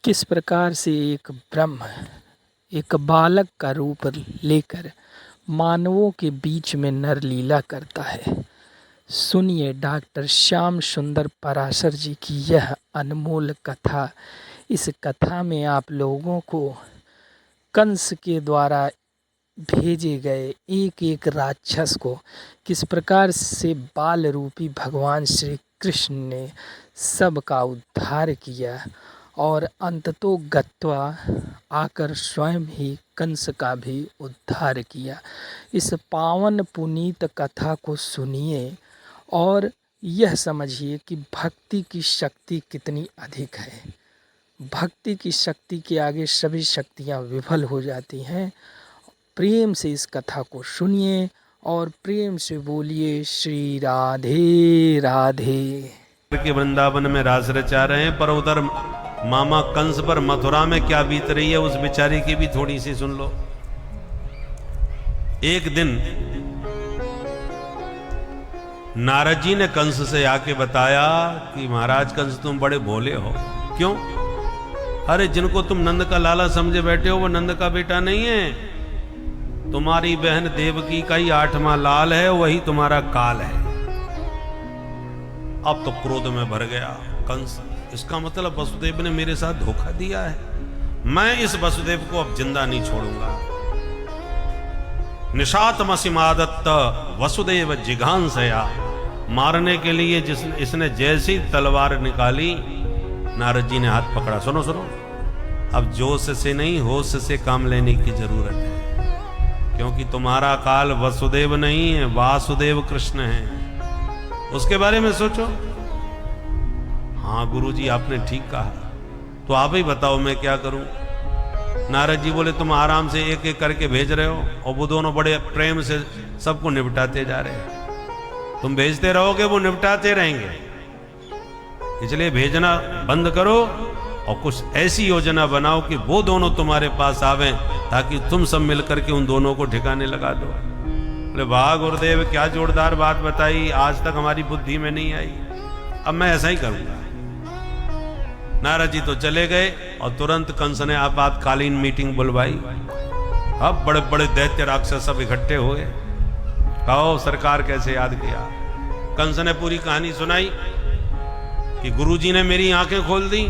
किस प्रकार से एक ब्रह्म एक बालक का रूप लेकर मानवों के बीच में नरलीला करता है। सुनिए डॉक्टर श्याम सुंदर पराशर जी की यह अनमोल कथा। इस कथा में आप लोगों को कंस के द्वारा भेजे गए एक एक राक्षस को किस प्रकार से बाल रूपी भगवान श्री कृष्ण ने सबका उद्धार किया और अंततो गत्वा आकर स्वयं ही कंस का भी उद्धार किया। इस पावन पुनीत कथा को सुनिए और यह समझिए कि भक्ति की शक्ति कितनी अधिक है। भक्ति की शक्ति के आगे सभी शक्तियाँ विफल हो जाती हैं। प्रेम से इस कथा को सुनिए और प्रेम से बोलिए श्री राधे राधे। के वृंदावन में रास रचा रहे हैं, पर उधर मामा कंस पर मथुरा में क्या बीत रही है उस बेचारे की भी थोड़ी सी सुन लो। एक दिन नारद जी ने कंस से आके बताया कि महाराज कंस तुम बड़े भोले हो। क्यों? अरे जिनको तुम नंद का लाला समझे बैठे हो वो नंद का बेटा नहीं है। तुम्हारी बहन देवकी का ही 8वां लाल है, वही तुम्हारा काल है। अब तो क्रोध में भर गया कंस। इसका मतलब वसुदेव ने मेरे साथ धोखा दिया है। मैं इस वसुदेव को अब जिंदा नहीं छोड़ूंगा। निशातमसिमादत्त वसुदेव जिघांसया। मारने के लिए इसने जैसी तलवार निकाली, नारद जी ने हाथ पकड़ा। सुनो सुनो, अब जोश से नहीं होश से काम लेने की जरूरत है, क्योंकि तुम्हारा काल वसुदेव नहीं है, वासुदेव कृष्ण है। उसके बारे में सोचो। हाँ गुरुजी आपने ठीक कहा, तो आप ही बताओ मैं क्या करूं। नारद जी बोले तुम आराम से एक एक करके भेज रहे हो और वो दोनों बड़े प्रेम से सबको निपटाते जा रहे हैं। तुम भेजते रहोगे वो निपटाते रहेंगे, इसलिए भेजना बंद करो और कुछ ऐसी योजना बनाओ कि वो दोनों तुम्हारे पास आवे, ताकि तुम सब मिलकर के उन दोनों को ठिकाने लगा दो। बोले वाह गुरुदेव क्या जोरदार बात बताई, आज तक हमारी बुद्धि में नहीं आई। अब मैं ऐसा ही करूंगा। नारद जी तो चले गए और तुरंत कंस ने आपातकालीन मीटिंग बुलवाई। अब बड़े बड़े दैत्य राक्षस सब इकट्ठे हुए। कहो सरकार कैसे याद किया। कंस ने पूरी कहानी सुनाई कि गुरुजी ने मेरी आंखें खोल दी,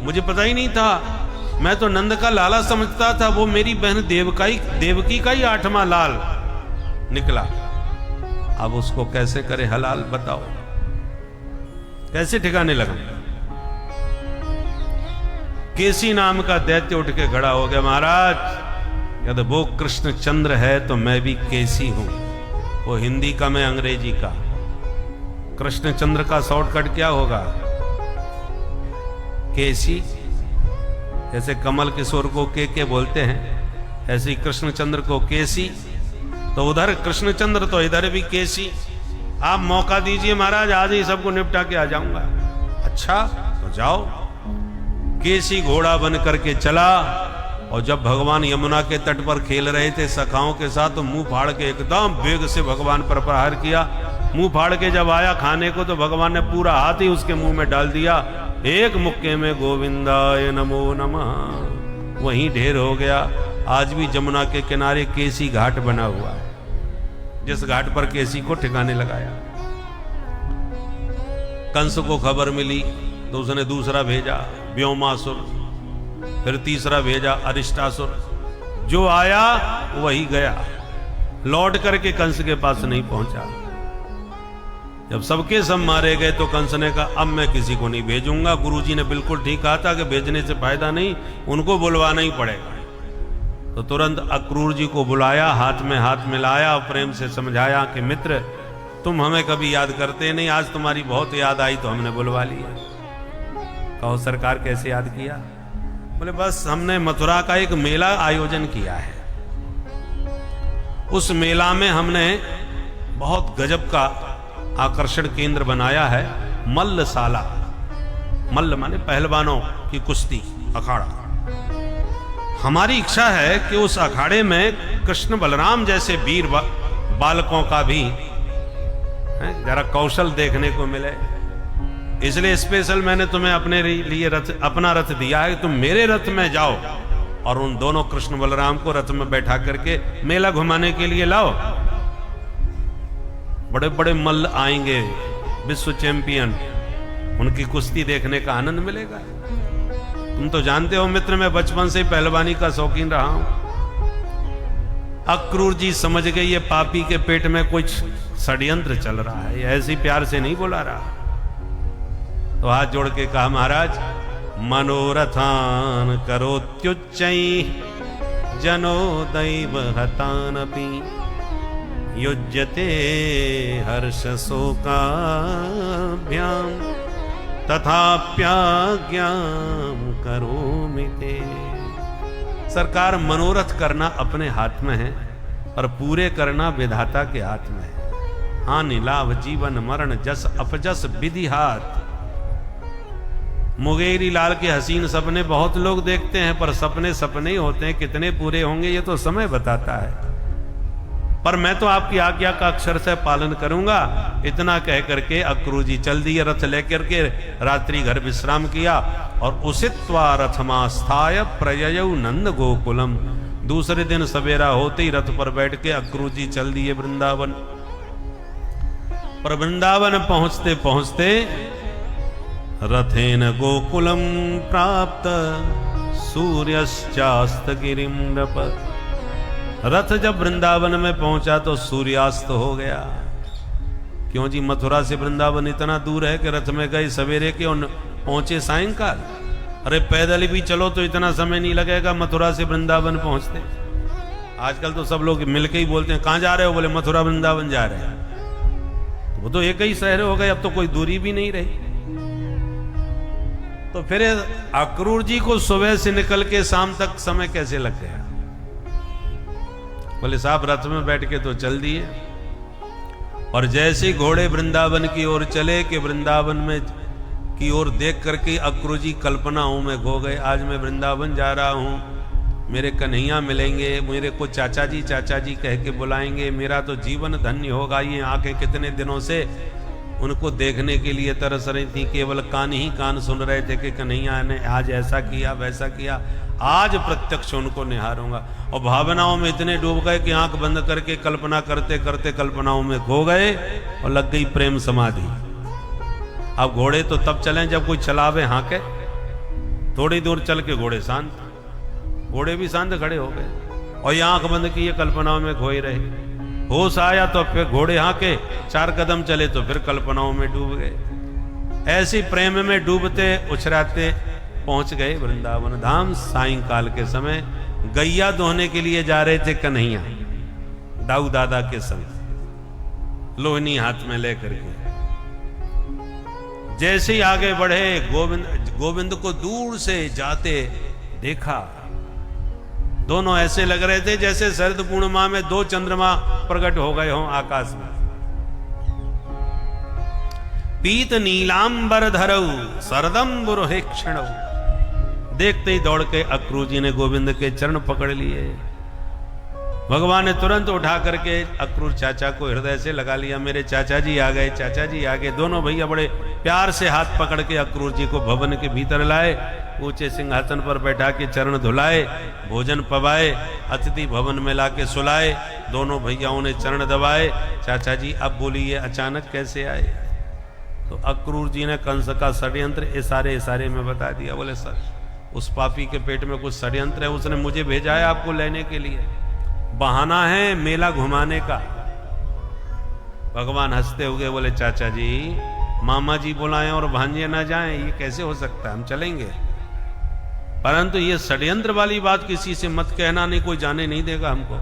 मुझे पता ही नहीं था। मैं तो नंद का लाला समझता था, वो मेरी बहन देवकी का ही 8वां लाल निकला। अब उसको कैसे करे हलाल बताओ, कैसे ठिकाने लगा। केसी नाम का दैत्य उठ के खड़ा हो गया। महाराज यदि वो कृष्ण चंद्र है तो मैं भी केसी हूं। वो हिंदी का, मैं अंग्रेजी का। कृष्ण चंद्र का शॉर्टकट क्या होगा? केसी। जैसे कमल किशोर को के बोलते हैं, ऐसे ही कृष्णचंद्र को केसी। तो उधर कृष्णचंद्र तो इधर भी केसी। आप मौका दीजिए महाराज, आज ही सबको निपटा के आ जाऊंगा। अच्छा तो जाओ। केसी घोड़ा बन करके चला और जब भगवान यमुना के तट पर खेल रहे थे सखाओं के साथ, तो मुंह फाड़ के एकदम वेग से भगवान पर प्रहार किया। मुंह फाड़ के जब आया खाने को तो भगवान ने पूरा हाथ ही उसके मुंह में डाल दिया। एक मुक्के में गोविंदाय नमो नमः, वहीं ढेर हो गया। आज भी जमुना के किनारे केसी घाट बना हुआ है, जिस घाट पर केसी को ठिकाने लगाया। कंस को खबर मिली तो उसने दूसरा भेजा व्योमासुर, फिर तीसरा भेजा अरिष्टासुर। जो आया वही गया, लौट करके कंस के पास नहीं पहुंचा। जब सबके सब मारे गए तो कंस ने कहा अब मैं किसी को नहीं भेजूंगा। गुरुजी ने बिल्कुल ठीक कहा था कि भेजने से फायदा नहीं, उनको बुलवाना ही पड़ेगा। तो तुरंत अक्रूर जी को बुलाया, हाथ में हाथ मिलाया और प्रेम से समझाया कि मित्र तुम हमें कभी याद करते नहीं, आज तुम्हारी बहुत याद आई तो हमने बुलवा लिया। कहो सरकार कैसे याद किया? बोले बस हमने मथुरा का एक मेला आयोजन किया है। उस मेला में हमने बहुत गजब का आकर्षण केंद्र बनाया है, मल्लशाला। मल्ल माने पहलवानों की कुश्ती अखाड़ा। हमारी इच्छा है कि उस अखाड़े में कृष्ण बलराम जैसे वीर बालकों का भी जरा कौशल देखने को मिले। इसलिए स्पेशल मैंने तुम्हें अपने लिए रथ, अपना रथ दिया है, तुम मेरे रथ में जाओ और उन दोनों कृष्ण बलराम को रथ में बैठा करके मेला घुमाने के लिए लाओ। बड़े बड़े मल्ल आएंगे, विश्व चैंपियन, उनकी कुश्ती देखने का आनंद मिलेगा। तुम तो जानते हो मित्र, मैं बचपन से पहलवानी का शौकीन रहा हूं। अक्रूर जी समझ गए ये पापी के पेट में कुछ षड्यंत्र चल रहा है, ऐसी प्यार से नहीं बुला रहा। तो हाथ जोड़ के कहा, महाराज मनोरथान करोत्युच्चैः जनो दैव हतानपि युज्यते हर्ष शोकाभ्याम तथाप्याज्ञां करोमि ते। सरकार, मनोरथ करना अपने हाथ में है और पूरे करना विधाता के हाथ में है। हानि लाभ जीवन मरण जस अपजस विधि हाथ। मुंगेरी लाल के हसीन सपने बहुत लोग देखते हैं, पर सपने सपने ही होते हैं, कितने पूरे होंगे ये तो समय बताता है। पर मैं तो आपकी आज्ञा का अक्षर से पालन करूंगा। इतना कह करके अक्रूर जी चल दिए रथ लेकर के, रात्रि घर विश्राम किया और उसित्वा रथमास्थाय प्रययौ नंद गोकुलम। दूसरे दिन सवेरा होते ही रथ पर बैठ के अक्रूर जी चल दिए वृंदावन। पर वृंदावन पहुंचते पहुंचते रथेन गोकुलम प्राप्त सूर्यश्चास्त गिरिम नृप। रथ जब वृंदावन में पहुंचा तो सूर्यास्त हो गया। क्यों जी, मथुरा से वृंदावन इतना दूर है कि रथ में गए सवेरे के और पहुंचे सायंकाल। अरे पैदल भी चलो तो इतना समय नहीं लगेगा मथुरा से वृंदावन पहुंचते। आजकल तो सब लोग मिलके ही बोलते हैं, कहां जा रहे हो? बोले मथुरा वृंदावन जा रहे हैं। तो वो तो एक ही शहर हो गए, अब तो कोई दूरी भी नहीं रही। तो फिर अक्रूर जी को सुबह से निकल के शाम तक समय कैसे लग गया? बोले साहब रथ में बैठ के तो चल दिए, और जैसे घोड़े वृंदावन की ओर चले कि वृंदावन में की ओर देख करके अक्रूर जी कल्पनाओं में खो गए। आज मैं वृंदावन जा रहा हूं, मेरे कन्हैया मिलेंगे, मेरे को चाचा जी कह के बुलाएंगे, मेरा तो जीवन धन्य होगा। ये आंखें कितने दिनों से उनको देखने के लिए तरस रही थी, केवल कान ही कान सुन रहे थे कि कन्हैया ने आज ऐसा किया वैसा किया। आज प्रत्यक्ष उनको निहारूंगा। और भावनाओं में इतने डूब गए कि आंख बंद करके कल्पना करते करते कल्पनाओं में खो गए और लग गई प्रेम समाधि। अब घोड़े तो तब चलें जब कोई चलावे हाँके। थोड़ी दूर चल के घोड़े शांत, घोड़े भी शांत खड़े हो गए और ये आंख बंद की ये कल्पनाओं में खोए रहे। होश आया तो फिर घोड़े हाँके, 4 कदम चले तो फिर कल्पनाओं में डूब गए। ऐसी प्रेम में डूबते उछराते पहुंच गए वृंदावन धाम। सायंकाल के समय गैया दोहने के लिए जा रहे थे कन्हैया दाऊ दादा के संग, लोहनी हाथ में लेकर के। जैसे ही आगे बढ़े गोविंद को दूर से जाते देखा। दोनों ऐसे लग रहे थे जैसे शरद पूर्णिमा में 2 चंद्रमा प्रकट हो गए हों आकाश में। पीत नीलांबर धरऊ सरदम्बुर हेक्षणऊ। देखते ही दौड़ के अक्रूर जी ने गोविंद के चरण पकड़ लिए। भगवान ने तुरंत उठा करके अक्रूर चाचा को हृदय से लगा लिया। मेरे चाचा जी आ गए, चाचा जी आ गए। दोनों भैया बड़े प्यार से हाथ पकड़ के अक्रूर जी को भवन के भीतर लाए, ऊंचे सिंहासन पर बैठा के चरण धुलाए, भोजन पवाए, अतिथि भवन में लाके सुलाए। दोनों भैयाओं ने चरण दबाए। चाचा जी अब बोलिए अचानक कैसे आए? तो अक्रूर जी ने कंस का षड्यंत्र इशारे में बता दिया। बोले सर, उस पापी के पेट में कुछ षड्यंत्र है, उसने मुझे भेजा है आपको लेने के लिए, बहाना है मेला घुमाने का। भगवान हंसते हुए बोले चाचा जी, मामा जी बुलाएं और भांजे ना जाएं, ये कैसे हो सकता है? हम चलेंगे, परंतु ये षड्यंत्र वाली बात किसी से मत कहना, नहीं कोई जाने नहीं देगा हमको।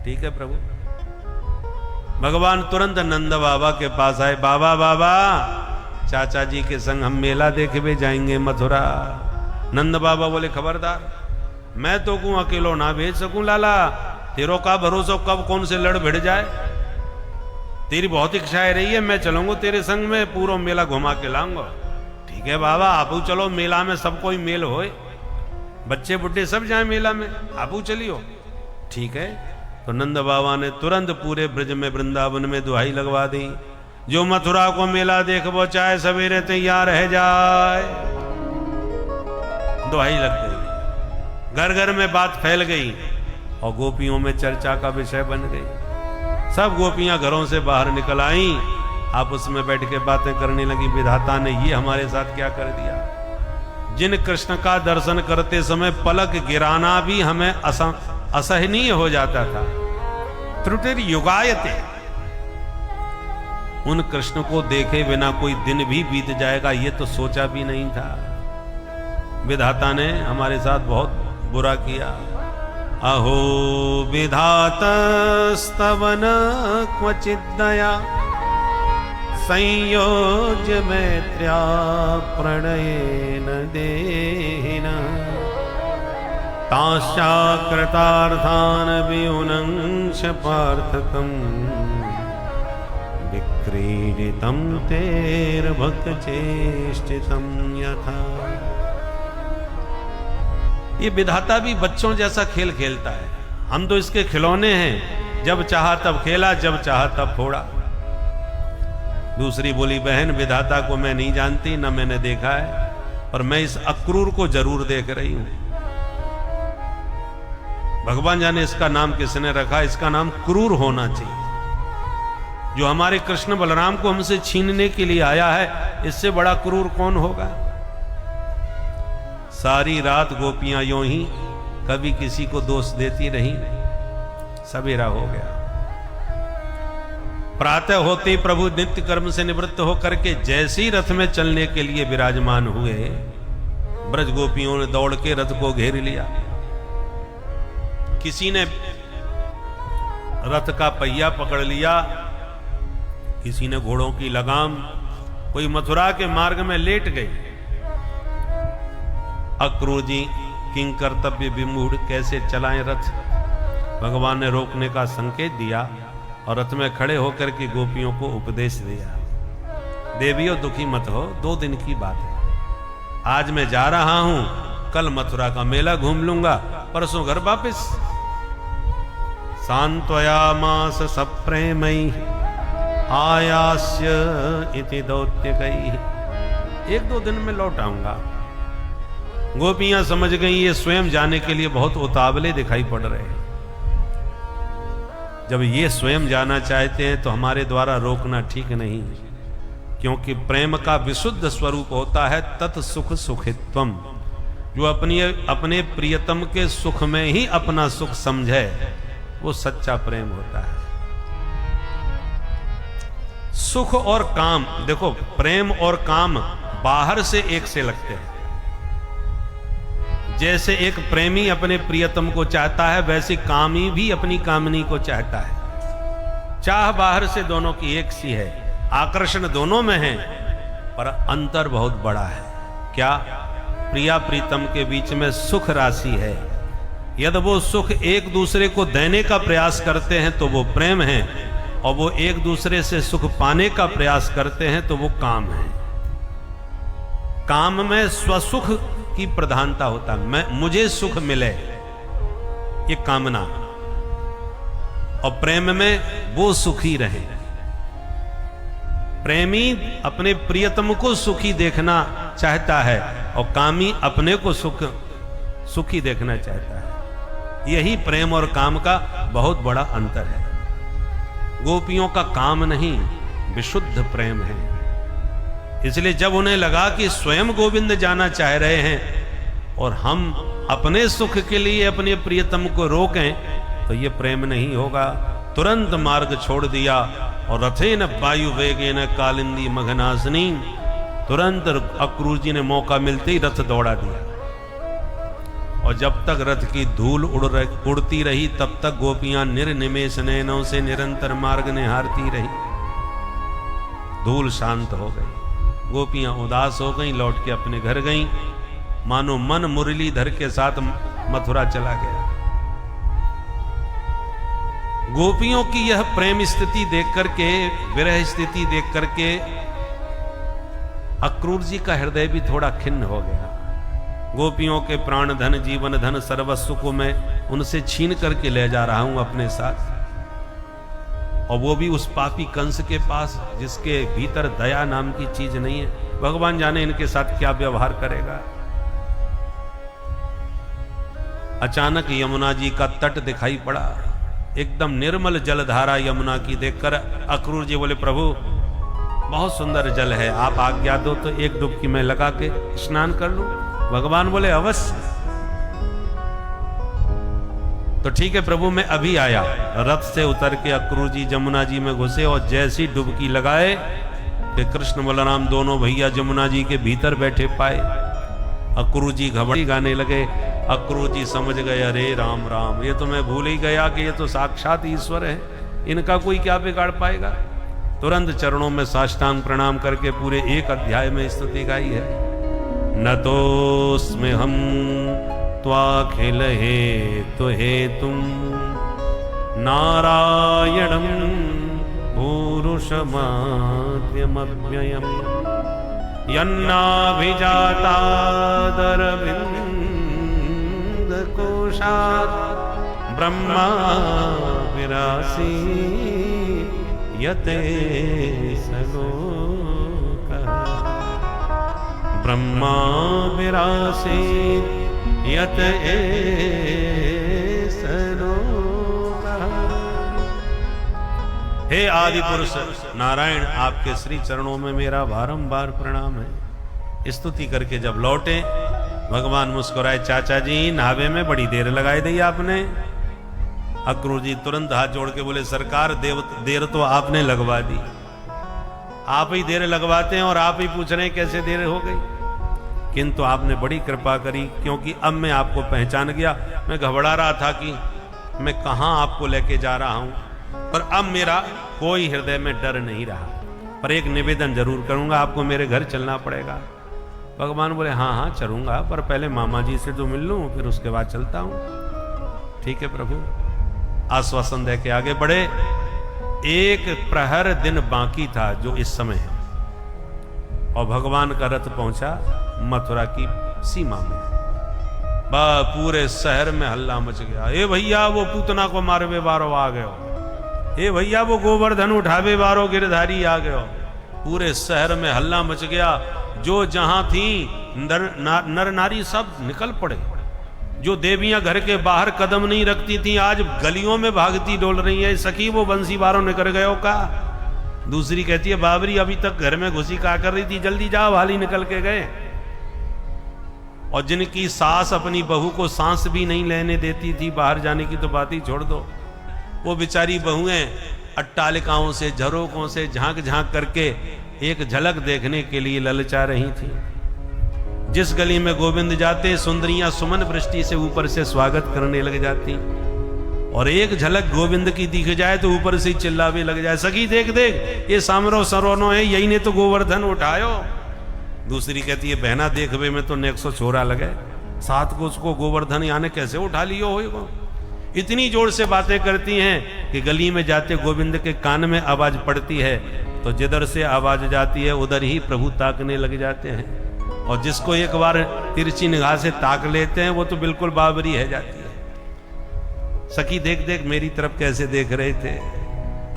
ठीक है प्रभु। भगवान तुरंत नंद बाबा के पास आए। बाबा चाचा जी के संग हम मेला देखने जाएंगे मथुरा। नंद बाबा बोले खबरदार, मैं तो को अकेलो ना भेज सकूं लाला, तेरो का भरोसा कब कौन से लड़ भिड़ जाए। तेरी बहुत इच्छा रही है, मैं चलूंगा तेरे संग में, पूरा मेला घुमा के लाऊंगा। ठीक है बाबा, आपू चलो, मेला में सब कोई मेल होए, बच्चे बुढ़े सब जाए मेला में, आपू चलियो। ठीक है। तो नंद बाबा ने तुरंत पूरे ब्रज में वृंदावन में दुहाई लगवा दी। जो मथुरा को मेला देखबो चाहे सवेरे तैयार रह जाए। दुहाई लग गई, घर घर में बात फैल गई और गोपियों में चर्चा का विषय बन गई। सब गोपियां घरों से बाहर निकल आईं, आपस में बैठ के बातें करने लगी, विधाता ने ये हमारे साथ क्या कर दिया। जिन कृष्ण का दर्शन करते समय पलक गिराना भी हमें असहनीय हो जाता था, त्रुटिर युगायते, उन कृष्ण को देखे बिना कोई दिन भी बीत जाएगा ये तो सोचा भी नहीं था। विधाता ने हमारे साथ बहुत बुरा किया। अहो विधातस्तवन क्वचिद दया संयोज्य मैत्र्या प्रणयेन देहिन ताश्चाकृतार्थान विउनंश पार्थकम विक्रीडितं तेर्भक्चेष्टितं यथा। ये विधाता भी बच्चों जैसा खेल खेलता है। हम तो इसके खिलौने हैं, जब चाहा तब खेला, जब चाहा तब फोड़ा। दूसरी बोली, बहन विधाता को मैं नहीं जानती, न मैंने देखा है, पर मैं इस अक्रूर को जरूर देख रही हूं। भगवान जाने इसका नाम किसने रखा, इसका नाम क्रूर होना चाहिए। जो हमारे कृष्ण बलराम को हमसे छीनने के लिए आया है, इससे बड़ा क्रूर कौन होगा। सारी रात गोपियां यूं ही कभी किसी को दोष देती रही। सवेरा हो गया, प्रातः होते प्रभु नित्य कर्म से निवृत्त होकर के जैसे ही रथ में चलने के लिए विराजमान हुए, ब्रज गोपियों ने दौड़ के रथ को घेर लिया। किसी ने रथ का पहिया पकड़ लिया, किसी ने घोड़ों की लगाम, कोई मथुरा के मार्ग में लेट गई। अक्रूर जी किंग कर्तव्य विमूढ़ कैसे चलाएं रथ। भगवान ने रोकने का संकेत दिया और रथ में खड़े होकर के गोपियों को उपदेश दिया। देवियों दुखी मत हो, 2 दिन की बात है। आज मैं जा रहा हूं, कल मथुरा का मेला घूम लूंगा, परसों घर वापिस। सांत्वयामास सप्रेमई आयास्य इति दौत्यकैः, 1-2 दिन में लौट आऊंगा। गोपियां समझ गई ये स्वयं जाने के लिए बहुत उतावले दिखाई पड़ रहे हैं। जब ये स्वयं जाना चाहते हैं तो हमारे द्वारा रोकना ठीक नहीं, क्योंकि प्रेम का विशुद्ध स्वरूप होता है तत् सुख सुखित्वम। जो अपने प्रियतम के सुख में ही अपना सुख समझे, वो सच्चा प्रेम होता है। सुख और काम, देखो प्रेम और काम बाहर से एक से लगते हैं। जैसे एक प्रेमी अपने प्रियतम को चाहता है, वैसे कामी भी अपनी कामनी को चाहता है। चाह बाहर से दोनों की एक सी है, आकर्षण दोनों में है, पर अंतर बहुत बड़ा है। क्या? प्रिया प्रीतम के बीच में सुख राशि है। यदि वो सुख एक दूसरे को देने का प्रयास करते हैं तो वो प्रेम है, और वो एक दूसरे से सुख पाने का प्रयास करते हैं तो वो काम है। काम में स्वसुख की प्रधानता होता है, मुझे सुख मिले, ये कामना, और प्रेम में वो सुखी रहे। प्रेमी अपने प्रियतम को सुखी देखना चाहता है और कामी अपने को सुखी देखना चाहता है। यही प्रेम और काम का बहुत बड़ा अंतर है। गोपियों का काम नहीं, विशुद्ध प्रेम है। इसलिए जब उन्हें लगा कि स्वयं गोविंद जाना चाह रहे हैं और हम अपने सुख के लिए अपने प्रियतम को रोकें, तो ये प्रेम नहीं होगा। तुरंत मार्ग छोड़ दिया और रथेन वायु वेगेन कालिंदी मघनासिनी, तुरंत अक्रूर जी ने मौका मिलते ही रथ दौड़ा दिया। और जब तक रथ की धूल उड़ती रही, तब तक गोपियां निर्निमेष नयनों से निरंतर मार्ग निहारती रही। धूल शांत हो गई, गोपियां उदास हो गईं, लौट के अपने घर गईं, मानो मन मुरलीधर के साथ मथुरा चला गया। गोपियों की यह प्रेम स्थिति देख करके, विरह स्थिति देख करके अक्रूर जी का हृदय भी थोड़ा खिन्न हो गया। गोपियों के प्राण धन, जीवन धन, सर्वस्व को मैं उनसे छीन करके ले जा रहा हूं अपने साथ। और वो भी उस पापी कंस के पास जिसके भीतर दया नाम की चीज नहीं है। भगवान जाने इनके साथ क्या व्यवहार करेगा। अचानक यमुना जी का तट दिखाई पड़ा, एकदम निर्मल जलधारा यमुना की देखकर अक्रूर जी बोले, प्रभु बहुत सुंदर जल है, आप आज्ञा दो तो एक डुबकी में लगा के स्नान कर लूं। भगवान बोले अवश्य। तो ठीक है प्रभु, मैं अभी आया। रथ से उतर के अक्रूर जी जमुना जी में घुसे और जैसी डुबकी लगाए कि कृष्ण बलराम दोनों भैया जमुना जी के भीतर बैठे पाए। अक्रूर जी घबराई गाने लगे। अक्रूर जी समझ गए, अरे राम राम, ये तो मैं भूल ही गया कि ये तो साक्षात ईश्वर है, इनका कोई क्या बिगाड़ पाएगा। तुरंत चरणों में साष्टांग प्रणाम करके पूरे एक अध्याय में स्तुति गाई है। न तोस्मे हम त्वाखिल हेतु हेतुम नारायणं पुरुषमाद्यमव्ययम् यन्नाभिजातादरविन्दकोशात् ब्रह्मा विरासी यते सलोकः ब्रह्मा विरासी यत हे आदि पुरुष नारायण, आपके श्री चरणों में मेरा बारंबार प्रणाम है। स्तुति करके जब लौटे भगवान मुस्कुराए, चाचा जी नावे में बड़ी देर लगाई दी आपने। अक्रूर जी तुरंत हाथ जोड़ के बोले, सरकार देर तो आपने लगवा दी, आप ही देर लगवाते हैं और आप ही पूछ रहे हैं कैसे देर हो गई। किंतु आपने बड़ी कृपा करी, क्योंकि अब मैं आपको पहचान गया। मैं घबरा रहा था कि मैं कहां आपको लेके जा रहा हूं, पर अब मेरा कोई हृदय में डर नहीं रहा। पर एक निवेदन जरूर करूंगा, आपको मेरे घर चलना पड़ेगा। भगवान बोले, हाँ हाँ चलूंगा, पर पहले मामा जी से तो मिल लूं, फिर उसके बाद चलता हूं। ठीक है प्रभु। आश्वासन दे के आगे बढ़े। एक प्रहर दिन बाकी था जो इस समय है, और भगवान का रथ पहुंचा मथुरा की सीमा में। पूरे शहर में हल्ला मच गया, ए भैया वो पूतना को मारवे बारो आ गयो, ए भैया वो गोवर्धन उठावे बारो गिरधारी आ गयो। पूरे शहर में हल्ला मच गया। जो जहां थी नर नारी सब निकल पड़े। जो देवियां घर के बाहर कदम नहीं रखती थी आज गलियों में भागती डोल रही है। सखी वो बंसी बारो निकल गयो का। दूसरी कहती है, बाबरी अभी तक घर में घुसी क्या कर रही थी, जल्दी जाओ, हाली निकल के गए। और जिनकी सास अपनी बहू को सांस भी नहीं लेने देती थी बाहर जाने की तो बात ही छोड़ दो, वो बेचारी बहुएं अट्टालिकाओं से झरोकों से झांक झांक करके एक झलक देखने के लिए ललचा रही थी। जिस गली में गोविंद जाते सुंदरियां सुमन वृष्टि से ऊपर से स्वागत करने लग जाती, और एक झलक गोविंद की दिख जाए तो ऊपर से चिल्लावे लग जाए, सखी देख देख ये सामरो सरोनो है, यही ने तो गोवर्धन उठायो। दूसरी कहती है, बहना देख वे में तो 100 छोरा लगे, साथ को उसको गोवर्धन यानी कैसे उठा लियो हो। इतनी जोर से बातें करती हैं कि गली में जाते गोविंद के कान में आवाज पड़ती है तो जिधर से आवाज जाती है उधर ही प्रभु ताकने लग जाते हैं। और जिसको एक बार तिरछी निगाह से ताक लेते हैं वो तो बिल्कुल बाबरी है जाती है। सखी देख देख मेरी तरफ कैसे देख रहे थे।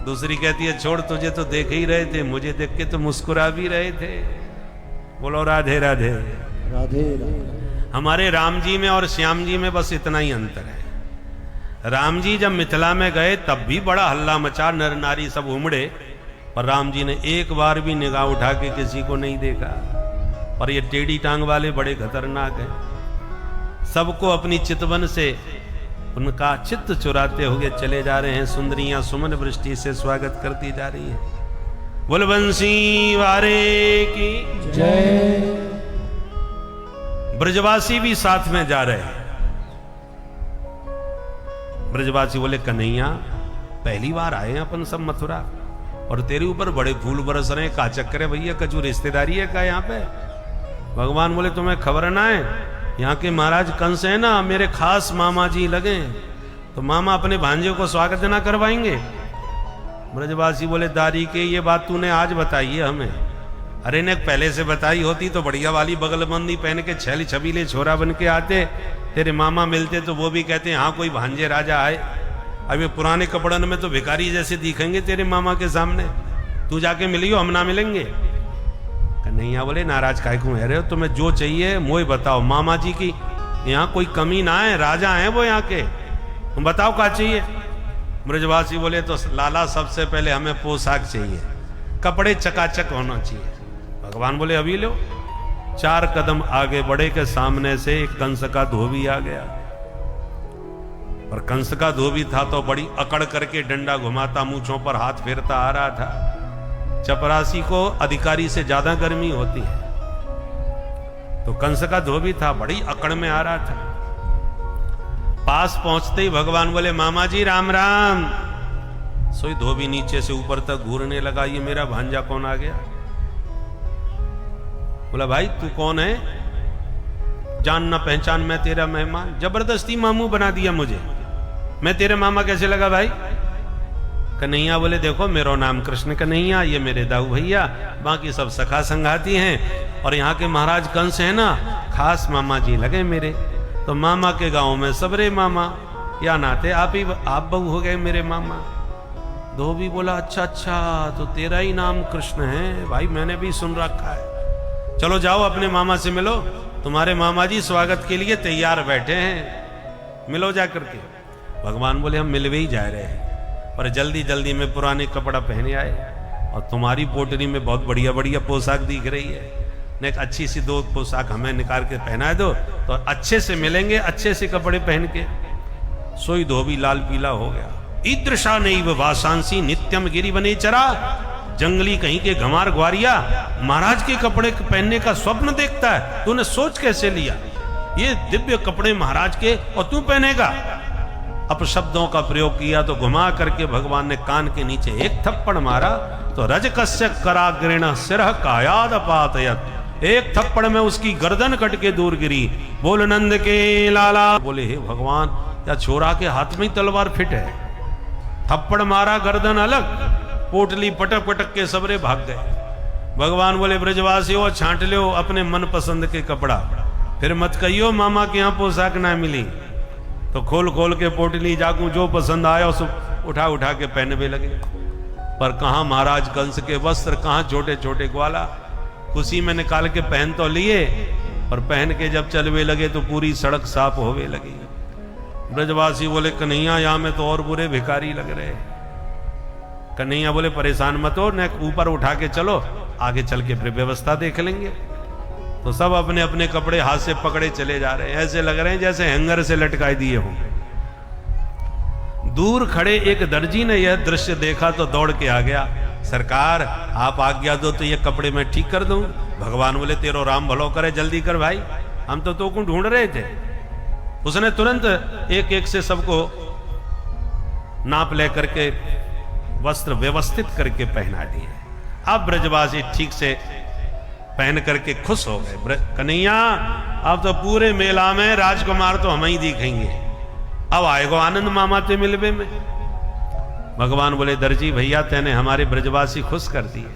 दूसरी कहती है, छोड़ तुझे तो देख ही रहे थे, मुझे देख के तो मुस्कुरा भी रहे थे। बोलो राधे राधे राधे। हमारे राम जी में और श्याम जी में बस इतना ही अंतर है। राम जी जब मिथिला में गए तब भी बड़ा हल्ला मचा, नर नारी सब उमड़े, पर राम जी ने एक बार भी निगाह उठा के किसी को नहीं देखा। पर ये टेढ़ी टांग वाले बड़े खतरनाक हैं, सबको अपनी चितवन से उनका चित्त चुराते हुए चले जा रहे हैं। सुंदरियां सुमन वृष्टि से स्वागत करती जा रही हैं। बोल बंसी वारे की जय। ब्रजवासी भी साथ में जा रहे हैं। ब्रजवासी बोले, कन्हैया पहली बार आए हैं अपन सब मथुरा, और तेरे ऊपर बड़े फूल बरस रहे हैं, का चक्कर है भैया, कचू रिश्तेदारी है का यहाँ पे। भगवान बोले, तुम्हें खबर ना है, यहाँ के महाराज कंस है ना, मेरे खास मामा जी लगे, तो मामा अपने भांजे को स्वागत ना करवाएंगे। ब्रजवासी बोले, दारी के ये बात तूने आज बताई है हमें, अरे ने पहले से बताई होती तो बढ़िया वाली बगलबंदी पहन के छैली छबीले छोरा बन के आते, तेरे मामा मिलते तो वो भी कहते हाँ कोई भांजे राजा आए। अब ये पुराने कपड़न में तो भिखारी जैसे दिखेंगे तेरे मामा के सामने, तू जाके मिलियो, हम ना मिलेंगे। कन्हैया बोले नाराज काहे क्यों है रहे हो, तुम्हें जो चाहिए मोए बताओ, मामा जी की यहाँ कोई कमी ना है, राजा हैं वो यहाँ के, तुम बताओ क्या चाहिए। ब्रजवासी बोले तो लाला सबसे पहले हमें पोशाक चाहिए, कपड़े चकाचक होना चाहिए। भगवान बोले अभी लो। 4 कदम आगे बढ़े के सामने से एक कंस का धोबी आ गया, और कंस का धोबी था तो बड़ी अकड़ करके डंडा घुमाता, मूंछों पर हाथ फेरता आ रहा था। चपरासी को अधिकारी से ज्यादा गर्मी होती है, तो कंस का धोबी था, बड़ी अकड़ में आ रहा था। पास पहुंचते ही भगवान बोले मामा जी राम राम। सोई धोबी नीचे से ऊपर तक घूरने लगा, ये मेरा भांजा कौन आ गया। बोला भाई तू कौन है, जान ना पहचान, मैं तेरा मेहमान, जबरदस्ती मामू बना दिया मुझे, मैं तेरे मामा कैसे लगा भाई। कन्हैया बोले देखो मेरा नाम कृष्ण कन्हैया, ये मेरे दाऊ भैया, बाकी सब सखा संगाती हैं, और यहाँ के महाराज कंस है ना, खास मामा जी लगे मेरे, तो मामा के गांव में सबरे मामा, या नाते आप बहू हो गए मेरे मामा। धोबी बोला अच्छा अच्छा, तो तेरा ही नाम कृष्ण है भाई, मैंने भी सुन रखा है, चलो जाओ अपने मामा से मिलो, तुम्हारे मामा जी स्वागत के लिए तैयार बैठे हैं, मिलो जा करके। भगवान बोले हम मिलवे ही जा रहे हैं, पर जल्दी जल्दी में पुराने कपड़ा पहने आए, और तुम्हारी पोटरी में बहुत बढ़िया बढ़िया पोशाक दिख रही है, ने एक अच्छी सी 2 पोशाक हमें निकाल के पहना दो, तो अच्छे से मिलेंगे, अच्छे से कपड़े पहन के। सोई धोबी लाल पीला हो गया। ईदृशा नैव वासांसी नित्यम गिरि वने चरा, जंगली कहीं के घमार ग्वारिया महाराज के कपड़े पहनने का स्वप्न देखता है, तूने सोच कैसे लिया, ये दिव्य कपड़े महाराज के और तू पहनेगा। अपशब्दों का प्रयोग किया तो घुमा करके भगवान ने कान के नीचे एक थप्पड़ मारा, तो रजकस्य कराग्रेण सिरह कायाद पातयत, एक थप्पड़ में उसकी गर्दन कट के दूर गिरी। बोल नंद के लाला। बोले हे भगवान, या छोरा के हाथ में ही तलवार फिट है, थप्पड़ मारा गर्दन अलग, पोटली पटक पटक के सबरे भाग गए। भगवान बोले ब्रजवासियों छांट लो अपने मन पसंद के कपड़ा, फिर मत कहियो मामा के यहाँ पोशाक ना मिली, तो खोल खोल के पोटली जाकू जो पसंद आया उस उठा उठा के पहनने लगे। पर कहाँ महाराज कंस के वस्त्र, कहाँ छोटे छोटे ग्वाला, खुशी में निकाल के पहन तो लिए, पर पहन के जब चलवे लगे तो पूरी सड़क साफ होवे लगी। ब्रजवासी बोले कन्हैया यहाँ में तो और बुरे भिखारी लग रहे। कन्हैया बोले परेशान मत हो, न ऊपर उठा के चलो, आगे चल के फिर व्यवस्था देख लेंगे। तो सब अपने अपने कपड़े हाथ से पकड़े चले जा रहे हैं, ऐसे लग रहे हैं जैसे हैंगर से लटकाए दिए हों। दूर खड़े एक दर्जी ने यह दृश्य देखा तो दौड़ के आ गया, सरकार आप आज्ञा दो तो ये कपड़े मैं ठीक कर दूं। भगवान बोले तेरो राम भलो करे, जल्दी कर भाई, हम तो को ढूंढ रहे थे। उसने तुरंत एक एक से सबको नाप लेकर के वस्त्र व्यवस्थित करके पहना दिए। अब ब्रजवासी ठीक से पहन करके खुश हो गए। कन्हैया अब तो पूरे मेला में राजकुमार तो हम ही दिखेंगे, अब आएगो आनंद मामा ते मिलवे में। भगवान बोले दर्जी भैया तेने हमारे ब्रजवासी खुश कर दिए,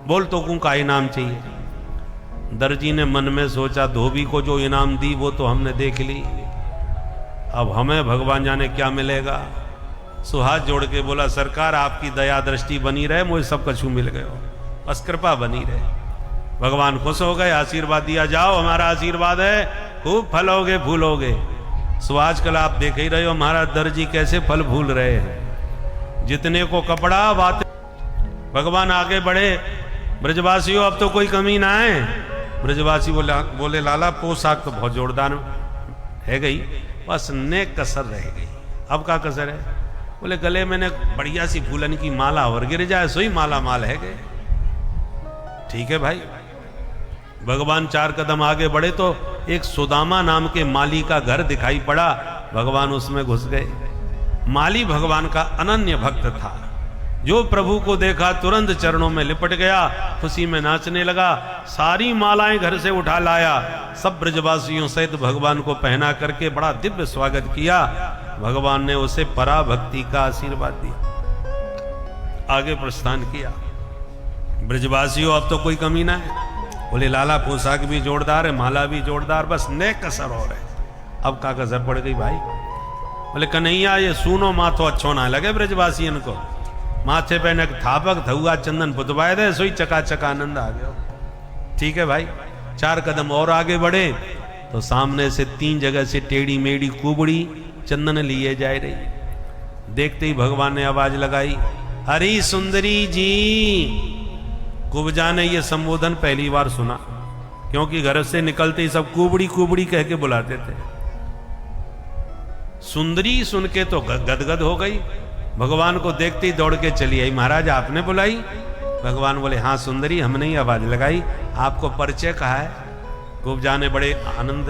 बोल तो का इनाम चाहिए। दर्जी ने मन में सोचा धोबी को जो इनाम दी वो तो हमने देख ली, अब हमें भगवान जाने क्या मिलेगा। सुहास जोड़ के बोला सरकार आपकी दया दृष्टि बनी रहे, मुझे सब कछु मिल गए, बस कृपा बनी रहे। भगवान खुश हो गए, आशीर्वाद दिया, जाओ हमारा आशीर्वाद है, खूब फलोगे फूलोगे। सो आजकल आप देख ही रहे हो महाराज दर्जी कैसे फल फूल रहे हैं, जितने को कपड़ा बात। भगवान आगे बढ़े, ब्रजवासियों अब तो कोई कमी ना है। ब्रजवासी बोले लाला पोशाक तो बहुत जोरदार है गई, बस ने कसर रह गई। अब का कसर है? बोले गले मैंने बढ़िया सी फूलन की माला और गिर जाए सोई माला माल है गए। ठीक है भाई। भगवान 4 कदम आगे बढ़े तो एक सुदामा नाम के माली का घर दिखाई पड़ा, भगवान उसमें घुस गए। माली भगवान का अनन्य भक्त था, जो प्रभु को देखा तुरंत चरणों में लिपट गया, खुशी में नाचने लगा, सारी मालाएं घर से उठा लाया, सब ब्रजवासियों सहित भगवान को पहना करके बड़ा दिव्य स्वागत किया। भगवान ने उसे पराभक्ति का आशीर्वाद दिया, आगे प्रस्थान किया। ब्रजवासियों अब तो कोई कमी ना है। बोले लाला पोशाक भी जोरदार है, माला भी जोरदार, बस ने कसर और है। अब का कसर पड़ गई भाई? बोले कन्हैया ये सूनो माथो अच्छो ना लगे ब्रजवासी इनको, माथे पे नक थापक थुआ चंदन पुतवाए दे सोई चकाचक आनंद आ गया। ठीक है भाई, 4 कदम और आगे बढ़े तो सामने से 3 जगह से टेढ़ी मेढ़ी कुबड़ी चंदन लिए जा रही। देखते ही भगवान ने आवाज लगाई, हरी सुंदरी जी। कुब्जा ने यह संबोधन पहली बार सुना, क्योंकि घर से निकलते ही सब कुबड़ी कुबड़ी कह के बुलाते थे। सुंदरी सुन के तो गदगद हो गई, भगवान को देखते ही दौड़ के चली आई। महाराज आपने बुलाई? भगवान बोले हाँ सुंदरी, हमने ही आवाज लगाई, आपको परिचय कहा है? कुब्जा ने बड़े आनंद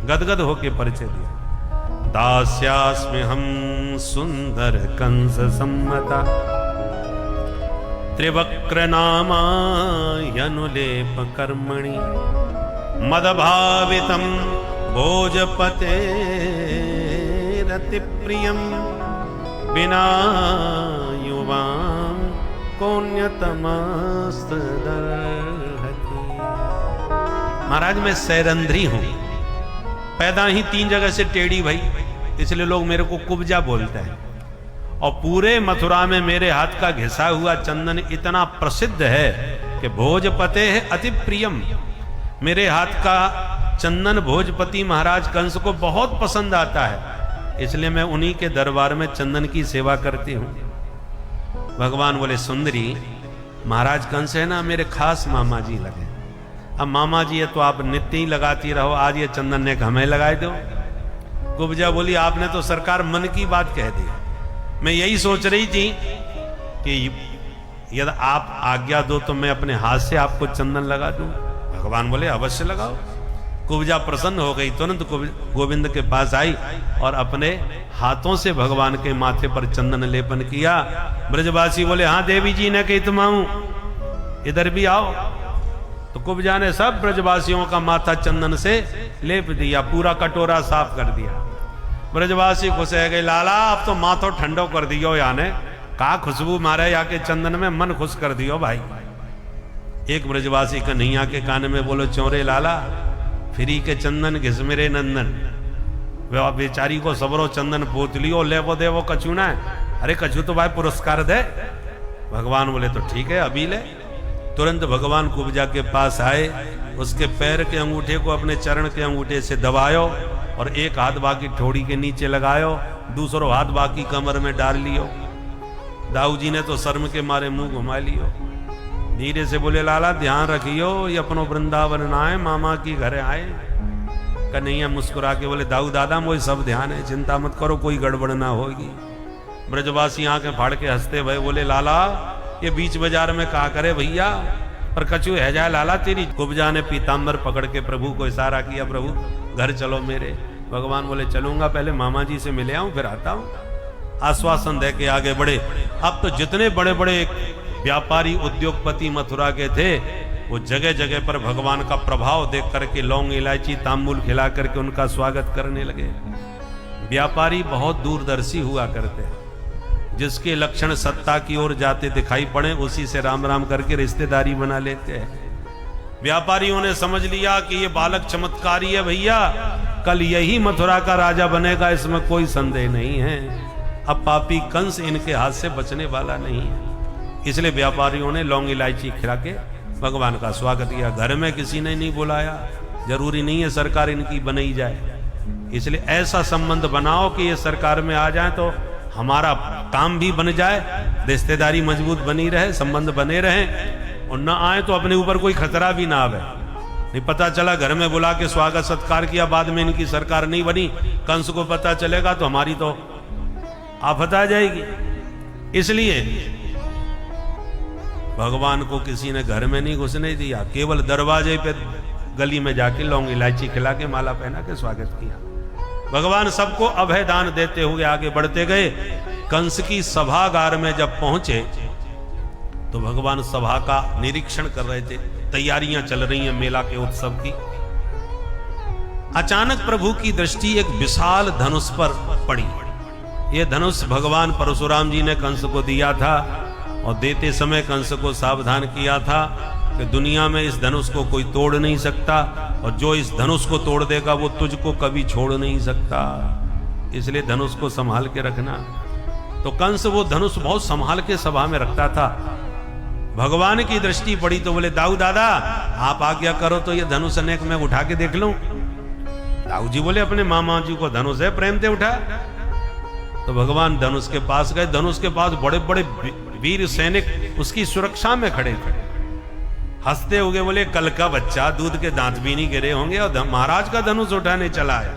गदगद होके परिचय दिया। दास्यास्मि हम सुंदर कंस सम्मता, त्रिवक्र नामायनुलेप कर्मणि, मदभावितम भोजपते रति प्रियम, बिना युवा कोन्यतमस्तदर्हति। महाराज मैं सैरंध्री हूं, पैदा ही 3 जगह से टेढ़ी भई, इसलिए लोग मेरे को कुब्जा बोलते हैं। और पूरे मथुरा में मेरे हाथ का घिसा हुआ चंदन इतना प्रसिद्ध है कि भोजपते है अति प्रियम। मेरे हाथ का चंदन भोजपति महाराज कंस को बहुत पसंद आता है, इसलिए मैं उन्हीं के दरबार में चंदन की सेवा करती हूं। भगवान बोले सुंदरी, महाराज कंस है ना मेरे खास मामा जी लगे, अब मामा जी है तो आप नित्य ही लगाती रहो, आज ये चंदन ने हमें लगाए दो। कुब्जा बोली आपने तो सरकार मन की बात कह दी, मैं यही सोच रही थी कि यदि आप आज्ञा दो तो मैं अपने हाथ से आपको चंदन लगा दूं। भगवान बोले अवश्य लगाओ। कुब्जा प्रसन्न हो गई, तुरंत गोविंद के पास आई और अपने हाथों से भगवान के माथे पर चंदन लेपन किया। ब्रजवासी बोले हाँ देवी जी ने कही तुम आऊं, इधर भी आओ। तो कुब्जा ने सब ब्रजवासियों का माथा चंदन से लेप दिया, पूरा कटोरा साफ कर दिया। ब्रजवासी खुश है गए, लाला अब तो माथो ठंडो कर दियो, याने का खुशबू मारे आके चंदन में, मन खुश कर दियो भाई। एक ब्रजवासी कन्हैया के कान में बोलो, चौरे लाला फ्री के चंदन घिस मेरे नंदन, वे बेचारी को सबरो चंदन पोत लियो, ले वो दे वो कछू ना है। अरे कछू तो भाई पुरस्कार दे। भगवान बोले तो ठीक है अभी ले। तुरंत भगवान कुब्जा के पास आए, उसके पैर के अंगूठे को अपने चरण के अंगूठे से दबायो और एक हाथ बाकी ठोड़ी के नीचे लगायो, दूसरो हाथ बाकी कमर में डाल लियो। दाऊ जी ने तो शर्म के मारे मुंह घुमा लियो, धीरे से बोले लाला ध्यान रखियो, ये अपनो वृंदावन ना आए, मामा की घर आए। कन्हैया मुस्कुरा के बोले दाऊ दादा मुझे सब ध्यान है, चिंता मत करो, कोई गड़बड़ ना होगी। ब्रजवासी आंखें फाड़ के हंसते भय बोले लाला ये बीच बाजार में कहा करे भैया, पर कछू है जाए लाला तेरी। कुब्जा ने पीताम्बर पकड़ के प्रभु को इशारा किया, प्रभु घर चलो मेरे। भगवान बोले चलूंगा, पहले मामा जी से मिले आऊं फिर आता हूं। आश्वासन दे के आगे बढ़े। अब तो जितने बड़े बड़े व्यापारी उद्योगपति मथुरा के थे, वो जगह जगह पर भगवान का प्रभाव देख करके लौंग इलायची तांबूल खिला करके उनका स्वागत करने लगे। व्यापारी बहुत दूरदर्शी हुआ करते हैं, जिसके लक्षण सत्ता की ओर जाते दिखाई पड़े उसी से राम राम करके रिश्तेदारी बना लेते हैं। व्यापारियों ने समझ लिया कि ये बालक चमत्कारी है भैया, कल यही मथुरा का राजा बनेगा, इसमें कोई संदेह नहीं है। अब पापी कंस इनके हाथ से बचने वाला नहीं है। इसलिए व्यापारियों ने लौंग इलायची खिला के भगवान का स्वागत किया। घर में किसी ने नहीं बुलाया, जरूरी नहीं है सरकार इनकी बनाई जाए, इसलिए ऐसा संबंध बनाओ कि ये सरकार में आ जाए तो हमारा काम भी बन जाए, रिश्तेदारी मजबूत बनी रहे, संबंध बने रहे, और न आए तो अपने ऊपर कोई खतरा भी ना आवे। नहीं पता चला घर में बुला के स्वागत सत्कार किया, बाद में इनकी सरकार नहीं बनी, कंस को पता चलेगा तो हमारी तो आफत आ जाएगी। इसलिए भगवान को किसी ने घर में नहीं घुसने दिया, केवल दरवाजे पे गली में जाके लौंग इलायची खिला के माला पहना के स्वागत किया। भगवान सबको अभय दान देते हुए आगे बढ़ते गए। कंस की सभागार में जब पहुंचे तो भगवान सभा का निरीक्षण कर रहे थे, तैयारियां चल रही हैं मेला के उत्सव की। अचानक प्रभु की दृष्टि एक विशाल धनुष पर पड़ी। यह धनुष भगवान परशुराम जी ने कंस को दिया था और देते समय कंस को सावधान किया था कि दुनिया में इस धनुष को कोई तोड़ नहीं सकता, और जो इस धनुष को तोड़ देगा वो तुझको कभी छोड़ नहीं सकता। इसलिए धनुष को संभाल के रखना। तो कंस वो धनुष बहुत संभाल के सभा में रखता था। भगवान की दृष्टि पड़ी तो बोले दाऊ दादा आप आज्ञा करो तो ये धनुष अनेक मैं उठा के देख लूं। दाऊ जी बोले अपने मामा जी को धनुष है, प्रेम से उठा। तो भगवान धनुष के पास गए। धनुष के पास बड़े बड़े वीर सैनिक उसकी सुरक्षा में खड़े थे। हंसते हुए बोले कल का बच्चा, दूध के दांत भी नहीं गिरे होंगे और महाराज का धनुष उठाने चला है,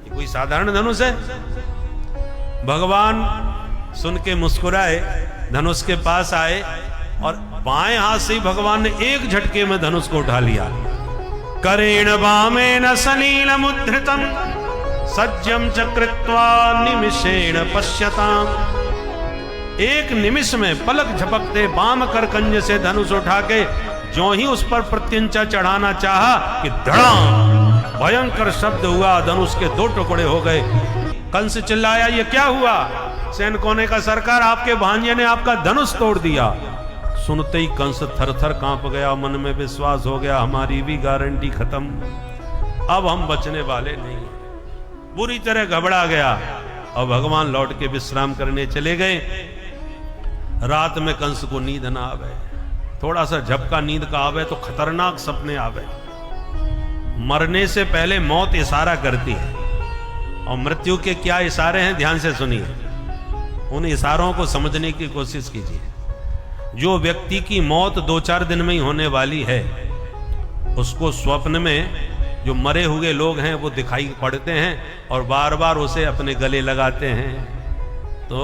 ये कोई साधारण धनुष है? भगवान सुन के मुस्कुराए, धनुष के पास आए और बाएं हाथ से ही भगवान ने एक झटके में धनुष को उठा लिया। करेण वामेन सलील मुद्रितम सज्जम चकृत्वा निमिषेण पश्यताम। एक निमिष में पलक झपकते वाम कर कंज से धनुष उठा के जो ही उस पर प्रत्यंचा चढ़ाना चाहा कि धड़ाम भयंकर शब्द हुआ, धनुष के दो टुकड़े हो गए। कंस चिल्लाया ये क्या हुआ? सैनिकों ने कहा सरकार आपके भांजे ने आपका धनुष तोड़ दिया। सुनते ही कंस थर थर कांप गया, मन में विश्वास हो गया हमारी भी गारंटी खत्म, अब हम बचने वाले नहीं। बुरी तरह घबरा गया और भगवान लौट के विश्राम करने चले गए। रात में कंस को नींद ना आवे, थोड़ा सा झपका नींद का आवे तो खतरनाक सपने आवे। मरने से पहले मौत इशारा करती है और मृत्यु के क्या इशारे हैं ध्यान से सुनिए, उन इशारों को समझने की कोशिश कीजिए। जो व्यक्ति की मौत 2-4 दिन में ही होने वाली है उसको स्वप्न में जो मरे हुए लोग हैं वो दिखाई पड़ते हैं और बार बार उसे अपने गले लगाते हैं। तो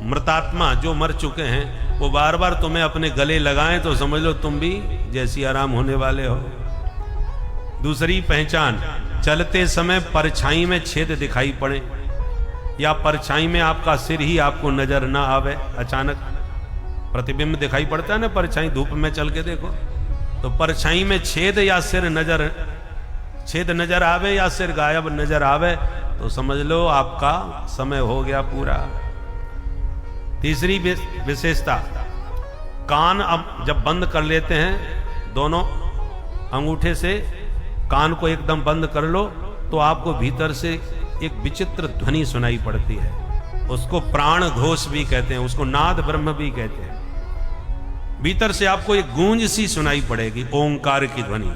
मृतात्मा जो मर चुके हैं वो बार बार तुम्हें अपने गले लगाएं तो समझ लो तुम भी जैसी आराम होने वाले हो। दूसरी पहचान, चलते समय परछाई में छेद दिखाई पड़े या परछाई में आपका सिर ही आपको नजर ना आवे। अचानक प्रतिबिंब दिखाई पड़ता है ना, परछाई धूप में चल के देखो तो परछाई में छेद या छेद नजर आवे या सिर गायब नजर आवे तो समझ लो आपका समय हो गया पूरा। तीसरी विशेषता, कान अब जब बंद कर लेते हैं दोनों अंगूठे से कान को एकदम बंद कर लो तो आपको भीतर से एक विचित्र ध्वनि सुनाई पड़ती है। उसको प्राण घोष भी कहते हैं, उसको नाद ब्रह्म भी कहते हैं। भीतर से आपको एक गूंज सी सुनाई पड़ेगी, ओंकार की ध्वनि।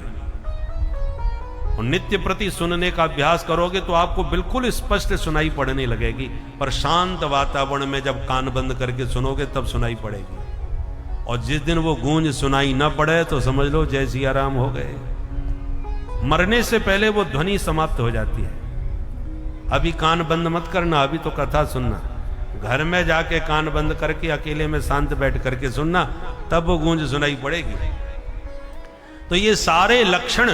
और नित्य प्रति सुनने का अभ्यास करोगे तो आपको बिल्कुल स्पष्ट सुनाई पड़ने लगेगी। पर शांत वातावरण में जब कान बंद करके सुनोगे तब सुनाई पड़ेगी। और जिस दिन वो गूंज सुनाई न पड़े तो समझ लो जय सिया राम हो गए। मरने से पहले वो ध्वनि समाप्त हो जाती है। अभी कान बंद मत करना, अभी तो कथा सुनना। घर में जाके कान बंद करके अकेले में शांत बैठ करके सुनना, तब वो गूंज सुनाई पड़ेगी। तो ये सारे लक्षण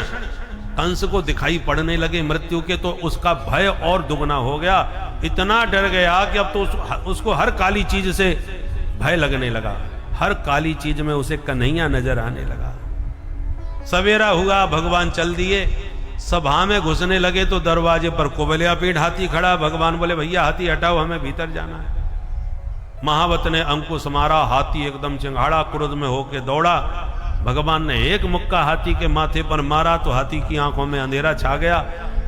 कंस को दिखाई पड़ने लगे मृत्यु के, तो उसका भय और दुगना हो गया। इतना डर गया कि अब तो उसको हर काली चीज से भय लगने लगा। हर काली चीज में उसे कन्हैया नजर आने लगा। सवेरा हुआ, भगवान चल दिए, सभा में घुसने लगे तो दरवाजे पर कुबलिया पीठ हाथी खड़ा। भगवान बोले भैया हाथी हटाओ, हमें भीतर जाना है। महावत ने अंकुश मारा, हाथी एकदम चिंगाड़ा क्रोध में होके दौड़ा। भगवान ने एक मुक्का हाथी के माथे पर मारा तो हाथी की आंखों में अंधेरा छा गया।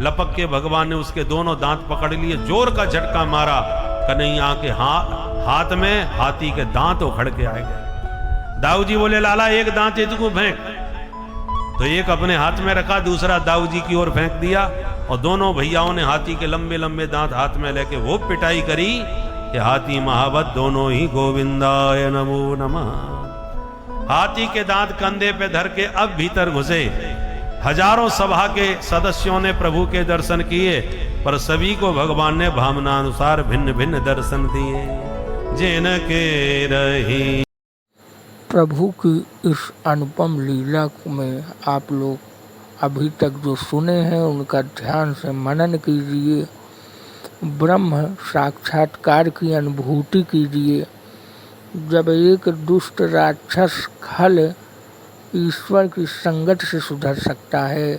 लपक के भगवान ने उसके दोनों दांत पकड़ लिए, जोर का झटका मारा, कन्हैया के हाथ में हाथी के दांत उखड़ के आ गए। दाऊ जी बोले लाला एक दांत इसको फेंक, तो एक अपने हाथ में रखा, दूसरा दाऊ जी की ओर फेंक दिया और दोनों भैयाओं ने हाथी के लंबे लंबे दांत हाथ में लेके वो पिटाई करी कि हाथी महावत दोनों ही गोविंदाय नमो नमः। हाथी के दांत कंधे पे धर के अब भीतर घुसे। हजारों सभा के सदस्यों ने प्रभु के दर्शन किए, पर सभी को भगवान ने भावनानुसार भिन्न भिन्न दर्शन दिए। जिनके रही प्रभु की इस अनुपम लीला में आप लोग अभी तक जो सुने हैं उनका ध्यान से मनन कीजिए, ब्रह्म साक्षात्कार की अनुभूति कीजिए। जब एक दुष्ट राक्षस खल ईश्वर की संगत से सुधर सकता है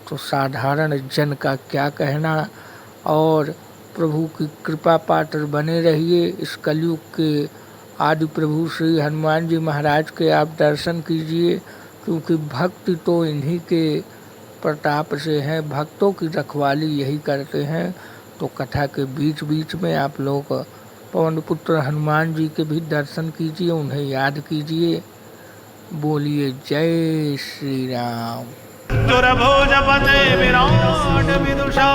तो साधारण जन का क्या कहना। और प्रभु की कृपा पात्र बने रहिए। इस कलयुग के आदि प्रभु श्री हनुमान जी महाराज के आप दर्शन कीजिए, क्योंकि भक्ति तो इन्हीं के प्रताप से है, भक्तों की रखवाली यही करते हैं। तो कथा के बीच बीच में आप लोग पवन पुत्र हनुमान जी के भी दर्शन कीजिए, उन्हें याद कीजिए। बोलिए जय श्री राम। दुर्भोजपते विराट विदुषां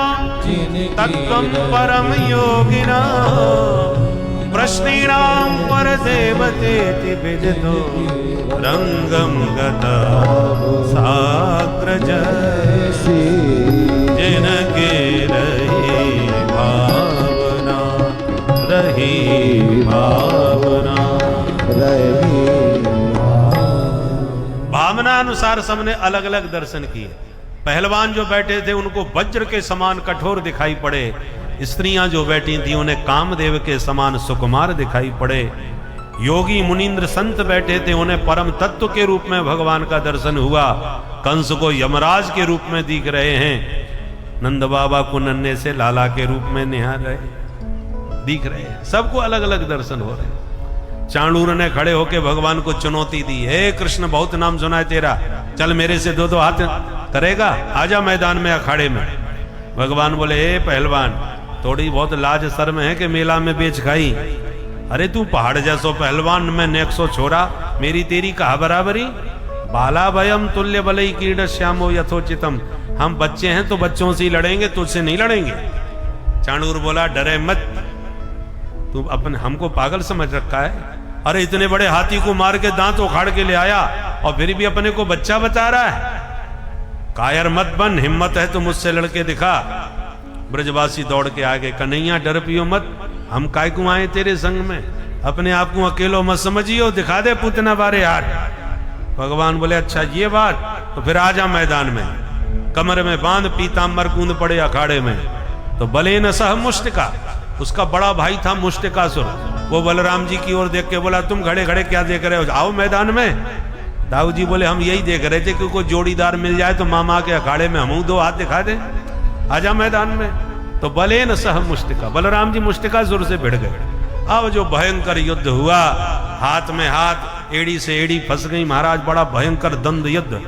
तत्त्वं परम योगिना प्रश्नीणां परदेवतेति विदितो रंगं गता साग्रज जिनके रही भावना भावना अनुसार सबने अलग अलग दर्शन किए। पहलवान जो बैठे थे उनको वज्र के समान कठोर दिखाई पड़े, स्त्रियां जो बैठी थी उन्हें कामदेव के समान सुकुमार दिखाई पड़े, योगी मुनीन्द्र संत बैठे थे उन्हें परम तत्व के रूप में भगवान का दर्शन हुआ, कंस को यमराज के रूप में दिख रहे हैं, नंद बाबा को नन्हे से लाला के रूप में निहार रहे दिख रहे हैं, सबको अलग अलग दर्शन हो रहे हैं। चाणूर ने खड़े होकर भगवान को चुनौती दी, हे कृष्ण बहुत नाम सुना है तेरा, चल मेरे से दो दो हाथ करेगा, आजा मैदान में अखाड़े में। भगवान बोले हे पहलवान थोड़ी बहुत लाज शर्म है कि मेला में बेच खाई, अरे तू पहाड़ जैसो पहलवान में 100 छोरा, मेरी तेरी कहा बराबरी, बाला भयम तुल्य बलई कीड़ श्यामो यथोचितम, हम बच्चे हैं तो बच्चों से ही लड़ेंगे, तुझसे नहीं लड़ेंगे। चाणूर बोला डरे मत, तू अपने हमको पागल समझ रखा है, अरे इतने बड़े हाथी को मार के दांत उखाड़ के ले आया और फिर भी अपने को बच्चा बता रहा है, कायर मत बन, हिम्मत है तो मुझसे लड़के दिखा। ब्रजवासी दौड़ के आगे, कन्हैया डर पियो मत, हम काय को आए तेरे संग में, अपने आप को अकेलो मत समझियो, दिखा दे पूतना बारे हाथ। भगवान बोले अच्छा ये बात, तो फिर आजा मैदान में। कमर में बांध पीताम्बर कूंद पड़े अखाड़े में, तो बले न सह मुष्टिका, उसका बड़ा भाई था मुष्टिकासुर, वो बलराम जी की ओर देख के बोला तुम खड़े खड़े क्या देख रहे हो, आओ मैदान में। दाऊ जी बोले हम यही देख रहे थे कि कोई जोड़ीदार मिल जाए तो मामा के अखाड़े में हम दो हाथ दिखा दें, आजा मैदान में। तो बले न सह मुष्टिका, बलराम जी मुष्टिकासुर से भिड़ गए। अब जो भयंकर युद्ध हुआ, हाथ में हाथ, एड़ी से एड़ी फंस गई महाराज, बड़ा भयंकर द्वंद युद्ध,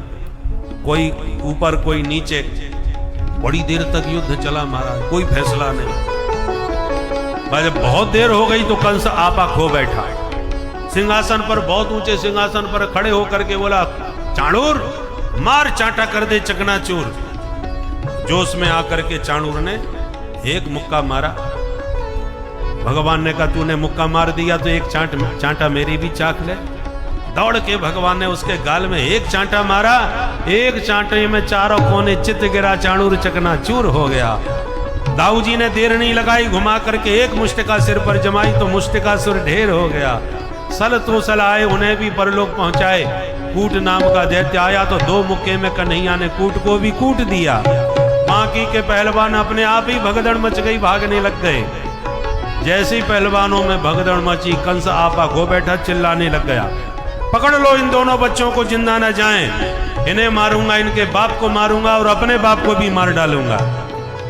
कोई ऊपर कोई नीचे, बड़ी देर तक युद्ध चला महाराज, कोई फैसला नहीं। जब बहुत देर हो गई तो कंस आपा खो बैठा, सिंहासन पर, बहुत ऊंचे सिंहासन पर खड़े होकर के बोला चाणूर मार चाटा कर दे चकनाचूर। जोश में आकर के चाणूर ने एक मुक्का मारा, भगवान ने कहा तूने मुक्का मार दिया तो एक चांटा मेरी भी चाक ले। दौड़ के भगवान ने उसके गाल में एक चांटा मारा, एक चांटे में चारों कोने चित गिरा, चाणूर चकनाचूर हो गया। दाऊ जी ने देर नहीं लगाई, घुमा करके एक मुष्टिका सिर पर जमाई तो मुष्टिकासुर ढेर हो गया। सल तो सल आए, उन्हें भी परलोक पहुंचाए। कूट नाम का दैत्य आया तो दो मुक्के में कन्हैया ने कूट को भी कूट दिया। बाकी के पहलवान अपने आप ही भगदड़ मच गई, भागने लग गए। जैसे ही पहलवानों में भगदड़ मची, कंस आपा खो बैठा, चिल्लाने लग गया पकड़ लो इन दोनों बच्चों को, जिंदा न जाएं, इन्हें मारूंगा, इनके बाप को मारूंगा और अपने बाप को भी मार डालूंगा।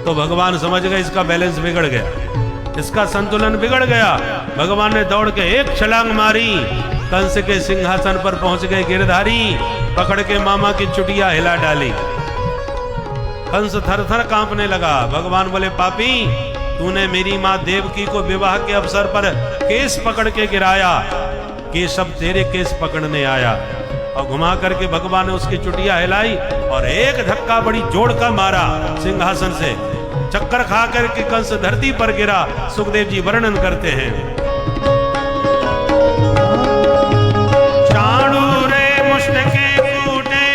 तो भगवान समझ गए इसका बैलेंस बिगड़ गया, इसका संतुलन बिगड़ गया। भगवान ने दौड़ के एक छलांग मारी, कंस के सिंहासन पर पहुंच गए गिरधारी, पकड़ के मामा की चुटिया हिला डाली। कंस थर थर कांपने लगा। भगवान बोले पापी, तूने मेरी माँ देवकी को विवाह के अवसर पर केस पकड़ के गिराया, केशव तेरे केस पकड़ने आया। और घुमा करके भगवान ने उसकी चुटिया हिलाई और एक धक्का बड़ी जोड़ का मारा सिंहासन से, चक्कर खा करके कंस धरती पर गिरा। सुखदेव जी वर्णन करते हैं, चाणूरे मुष्टिके कूटे,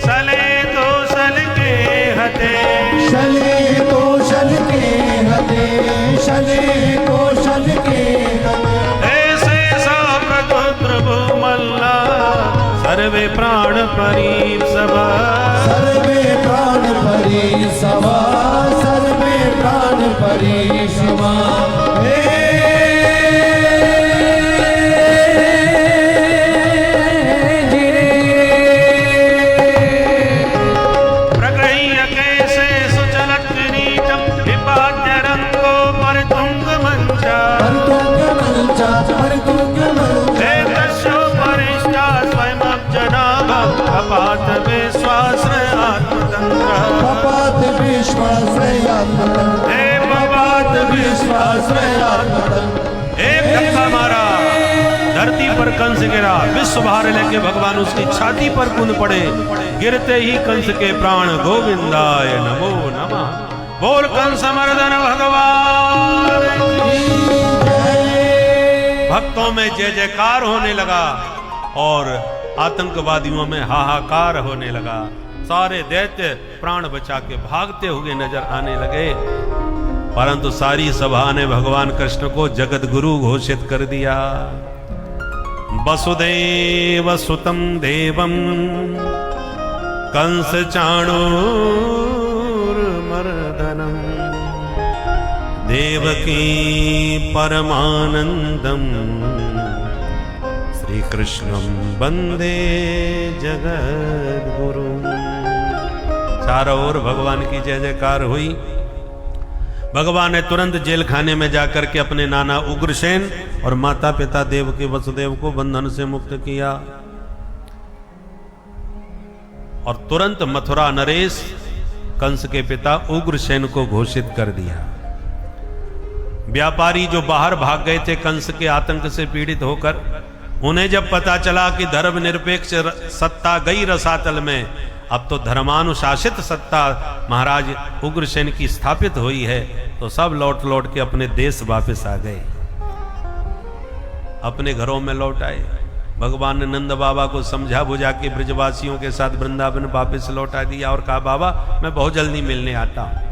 सले तो सल के हते, शले को शल के हते, शले को शल के हते, ऐसे प्रभु मल्ला, सर्वे प्राण परी सभा, सर्वे प्राण परी सभा, सर्वे प्राण परी सभा। प्रगृह्य कैसे सुचलत किरीटम, विपाद्य रंगो पर तुंग मंचा, पर तुंग मंचा, पर तुंग मंचा, कपात विश्वास आत्मतंत्र, कपात विश्वास आत्मतंत्र, हे भगवान स्वाश्रयात्मतम्। एक धक्का मारा, धरती पर कंस गिरा, विश्व भार लेके भगवान उसकी छाती पर कूद पड़े। गिरते ही कंस के प्राण गोविंदाय नमो नमः। बोल कंस मर्दन भगवान। भक्तों में जय जयकार होने लगा और आतंकवादियों में हाहाकार होने लगा। सारे दैत्य प्राण बचा के भागते हुए नजर आने लगे, परंतु सारी सभा ने भगवान कृष्ण को जगत गुरु घोषित कर दिया। वसुदेव सुतं देवं कंस चाणूरमर्दनम् देवकी परमानंदम श्री कृष्णं वंदे जगद्गुरु। चारों ओर भगवान की जय जयकार हुई। भगवान ने तुरंत जेल खाने में जाकर के अपने नाना उग्रसेन और माता पिता देवकी वसुदेव को बंधन से मुक्त किया और तुरंत मथुरा नरेश कंस के पिता उग्रसेन को घोषित कर दिया। व्यापारी जो बाहर भाग गए थे कंस के आतंक से पीड़ित होकर, उन्हें जब पता चला कि धर्मनिरपेक्ष सत्ता गई रसातल में, अब तो धर्मानुशासित सत्ता महाराज उग्रसेन की स्थापित हुई है, तो सब लौट लौट के अपने देश वापस आ गए, अपने घरों में लौट आए। भगवान ने नंद बाबा को समझा बुझा के ब्रजवासियों के साथ वृंदावन वापस लौटा दिया और कहा, बाबा मैं बहुत जल्दी मिलने आता हूं।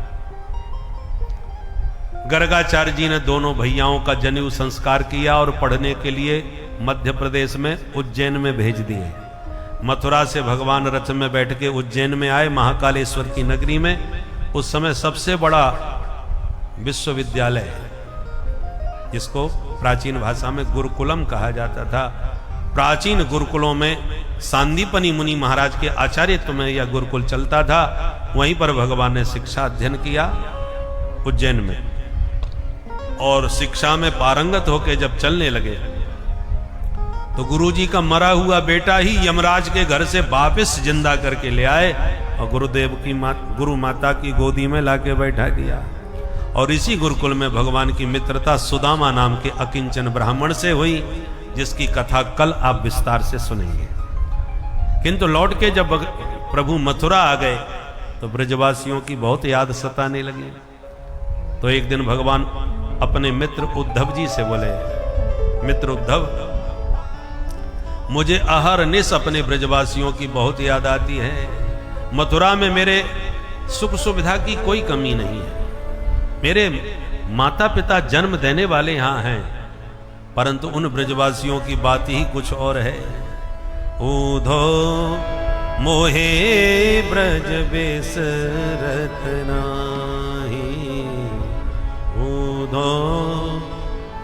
गर्गाचार्य जी ने दोनों भैयाओं का जनेऊ संस्कार किया और पढ़ने के लिए मध्य प्रदेश में उज्जैन में भेज दिए। मथुरा से भगवान रथ में बैठ के उज्जैन में आए, महाकालेश्वर की नगरी में। उस समय सबसे बड़ा विश्वविद्यालय, जिसको प्राचीन भाषा में गुरुकुलम कहा जाता था, प्राचीन गुरुकुलों में सांदीपनी मुनि महाराज के आचार्यत्व में यह गुरुकुल चलता था। वहीं पर भगवान ने शिक्षा अध्ययन किया उज्जैन में, और शिक्षा में पारंगत होकर जब चलने लगे तो गुरुजी का मरा हुआ बेटा ही यमराज के घर से वापस जिंदा करके ले आए और गुरुदेव की गुरु माता की गोदी में लाके बैठा दिया। और इसी गुरुकुल में भगवान की मित्रता सुदामा नाम के अकिंचन ब्राह्मण से हुई, जिसकी कथा कल आप विस्तार से सुनेंगे। किंतु लौट के जब प्रभु मथुरा आ गए तो ब्रजवासियों की बहुत याद सताने लगी। तो एक दिन भगवान अपने मित्र उद्धव जी से बोले, मित्र उद्धव, मुझे अहरनिश अपने ब्रजवासियों की बहुत याद आती है। मथुरा में मेरे सुख सुविधा की कोई कमी नहीं है। मेरे माता पिता जन्म देने वाले यहाँ हैं, परंतु उन ब्रजवासियों की बात ही कुछ और है। ऊधो मोहे ब्रज बेसरत नाही, ऊधो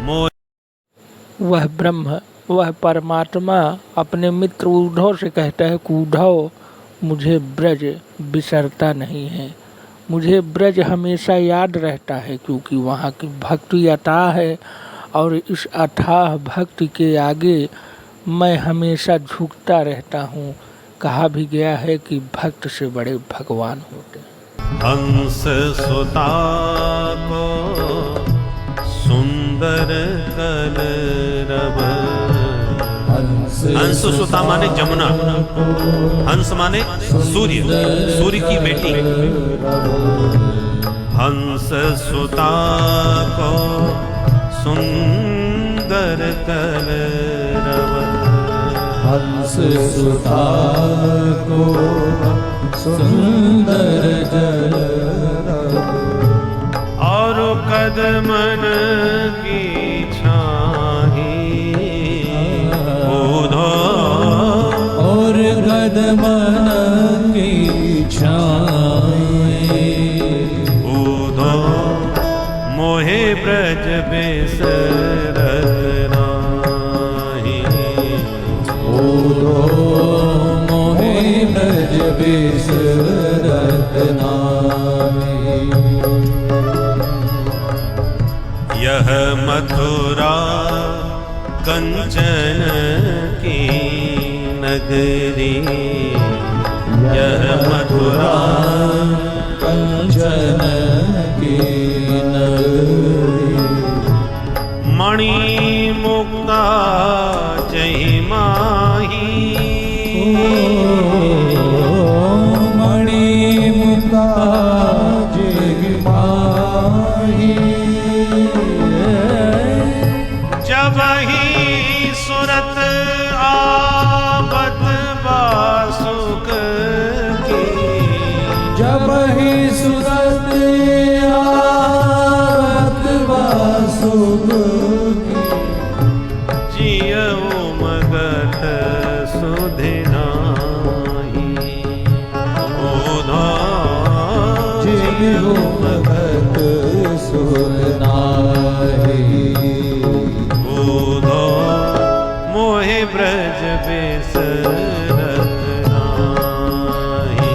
मोहे। वह ब्रह्म, वह परमात्मा अपने मित्र उद्धव से कहता है कि उद्धव, मुझे ब्रज बिसरता नहीं है, मुझे ब्रज हमेशा याद रहता है, क्योंकि वहाँ की भक्ति अथाह है और इस अथाह भक्ति के आगे मैं हमेशा झुकता रहता हूँ। कहा भी गया है कि भक्त से बड़े भगवान होते हैं। हंस सुता को सुंदर कलरव, हंस सुता माने जमुना, हंस माने सूर्य, सूर्य की बेटी। हंस सुता को सुंदर कलरव, हंस सुता को सुंदर कलरव, और कदमन की छाही ऊधो, और कदमन की छाही ऊधो मोहे ब्रज बेसरत नाही, ऊधो मोहे ब्रज बेसरत नाही। यह मथुरा कंचन की नगरी, यह मथुरा कंचन की नगरी, मणि मुक्ता जय माही, मणि मुक्ता जय माही। जब ही सुरत आवत बासुक की, जब ही सुरत आवत बासुक की, जियऊ मगध सुधि नाही, जियऊ मगध सुधि नाही। मोहि ब्रज बिसरत नाही,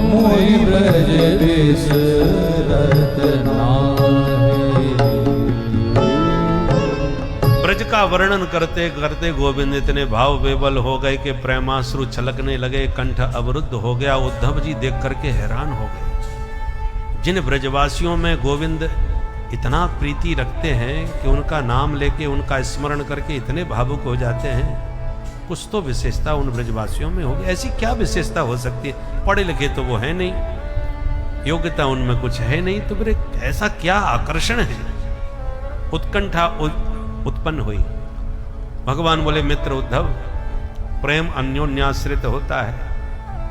मोहि ब्रज बिसरत नाही। ब्रज का वर्णन करते करते गोविंद इतने भाव विवल हो गए कि प्रेमाश्रु छलकने लगे, कंठ अवरुद्ध हो गया। उद्धव जी देख करके हैरान हो गए। जिन ब्रजवासियों में गोविंद इतना प्रीति रखते हैं कि उनका नाम लेके उनका स्मरण करके इतने भावुक हो जाते हैं, कुछ तो विशेषता उन ब्रजवासियों में होगी। ऐसी क्या विशेषता हो सकती है? पढ़े लिखे तो वो है नहीं, योग्यता उनमें कुछ है नहीं, तो फिर ऐसा क्या आकर्षण है? उत्कंठा उत्पन्न हुई। भगवान बोले, मित्र उद्धव, प्रेम अन्योन्याश्रित होता है,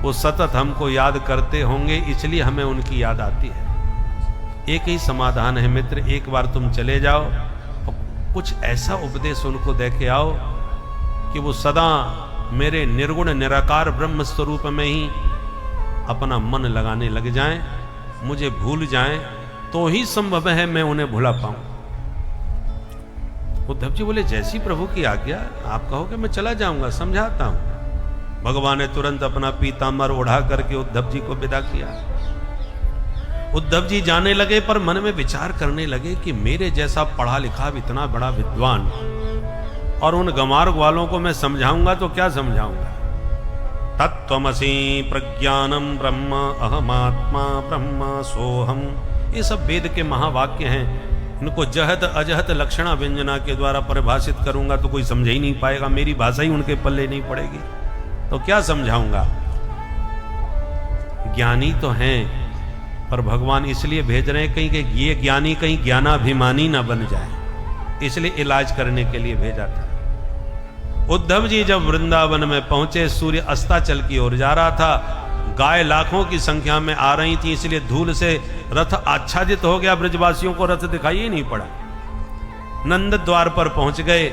वो सतत हमको याद करते होंगे, इसलिए हमें उनकी याद आती है। एक ही समाधान है मित्र, एक बार तुम चले जाओ और कुछ ऐसा उपदेश उनको दे के आओ कि वो सदा मेरे निर्गुण निराकार ब्रह्म स्वरूप में ही अपना मन लगाने लग जाएं, मुझे भूल जाएं, तो ही संभव है मैं उन्हें भुला पाऊं। उद्धव जी बोले, जैसी प्रभु की आज्ञा, आप कहोगे मैं चला जाऊंगा, समझाता हूं। भगवान ने तुरंत अपना पीताम्बर ओढ़ा करके उद्धव जी को विदा किया। उद्धव जी जाने लगे, पर मन में विचार करने लगे कि मेरे जैसा पढ़ा लिखा इतना बड़ा विद्वान, और उन गंवार ग्वालों को मैं समझाऊंगा तो क्या समझाऊंगा? तत्त्वमसि प्रज्ञानम ब्रह्म अहमात्मा ब्रह्म सोहम, ये सब वेद के महावाक्य हैं। इनको जहत अजहत लक्षणा व्यंजना के द्वारा परिभाषित करूंगा तो कोई समझ ही नहीं पाएगा, मेरी भाषा ही उनके पल्ले नहीं पड़ेगी, तो क्या समझाऊंगा? ज्ञानी तो हैं, पर भगवान इसलिए भेज रहे हैं कहीं कि ये ज्ञानी कहीं ज्ञानाभिमानी ना बन जाए, इसलिए इलाज करने के लिए भेजा था। उद्धव जी जब वृंदावन में पहुंचे, सूर्य अस्ताचल की ओर जा रहा था, गाय लाखों की संख्या में आ रही थी, इसलिए धूल से रथ आच्छादित हो गया, ब्रजवासियों को रथ दिखाई ही नहीं पड़ा। नंद द्वार पर पहुंच गए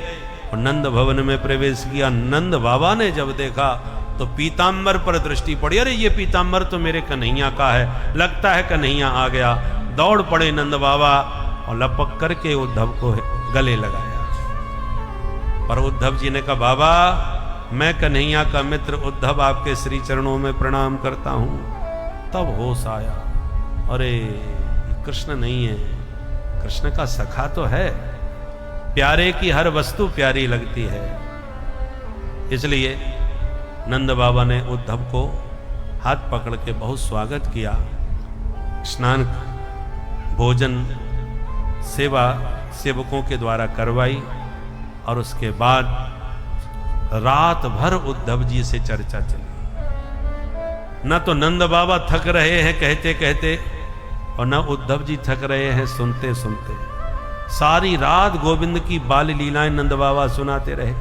और नंद भवन में प्रवेश किया। नंद बाबा ने जब देखा तो पीताम्बर पर दृष्टि पड़ी, अरे ये पीताम्बर तो मेरे कन्हैया का है, लगता है कन्हैया आ गया। दौड़ पड़े नंद बाबा और लपक करके उद्धव को गले लगाया। पर उद्धव जी ने कहा, बाबा मैं कन्हैया का मित्र उद्धव आपके श्री चरणों में प्रणाम करता हूं। तब होश आया, अरे कृष्ण नहीं है, कृष्ण का सखा तो है, प्यारे की हर वस्तु प्यारी लगती है। इसलिए नंद बाबा ने उद्धव को हाथ पकड़ के बहुत स्वागत किया, स्नान भोजन सेवा सेवकों के द्वारा करवाई, और उसके बाद रात भर उद्धव जी से चर्चा चली। न तो नंद बाबा थक रहे हैं कहते कहते, और न उद्धव जी थक रहे हैं सुनते सुनते। सारी रात गोविंद की बाल लीलाएं नंद बाबा सुनाते रहे।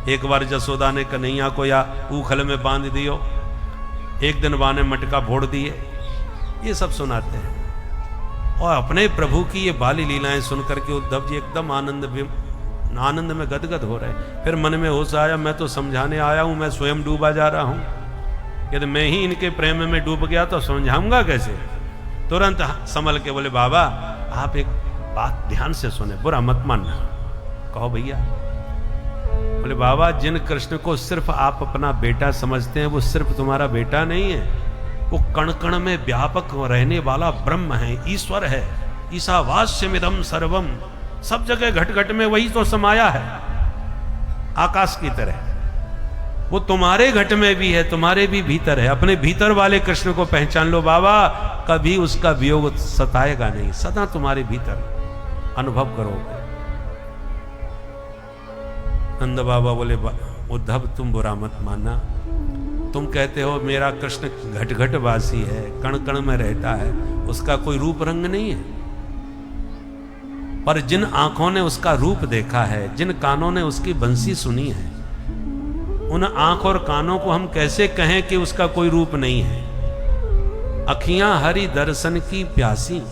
एक बार जसोदा ने कन्हैया को या ऊखल में बांध दियो, एक दिन बाने मटका फोड़ दिए, ये सब सुनाते हैं। और अपने प्रभु की ये बाली लीलाएं सुनकर के उद्धव जी एकदम आनंद में गदगद हो रहे। फिर मन में होश आया, मैं तो समझाने आया हूं, मैं स्वयं डूबा जा रहा हूं, यदि मैं ही इनके प्रेम में डूब गया तो समझाऊंगा कैसे? तुरंत संभल के बोले, बाबा आप एक बात ध्यान से सुने, बुरा मत मानना। कहो भैया। बोले, बाबा जिन कृष्ण को सिर्फ आप अपना बेटा समझते हैं, वो सिर्फ तुम्हारा बेटा नहीं है, वो कण कण में व्यापक रहने वाला ब्रह्म है, ईश्वर है। ईशावास्यमिदं सर्वम, सब जगह घट घट में वही तो समाया है, आकाश की तरह। वो तुम्हारे घट में भी है, तुम्हारे भी भीतर है। अपने भीतर वाले कृष्ण को पहचान लो बाबा, कभी उसका वियोग सताएगा नहीं, सदा तुम्हारे भीतर। अनुभव करोगे। नंद बाबा बोले उद्धव तुम बुरा मत मानना, तुम कहते हो मेरा कृष्ण घट घट वासी है, कण कण में रहता है, उसका कोई रूप रंग नहीं है। पर जिन आंखों ने उसका रूप देखा है, जिन कानों ने उसकी बंसी सुनी है, उन आंख और कानों को हम कैसे कहें कि उसका कोई रूप नहीं है। अखियां हरि दर्शन की प्यासी,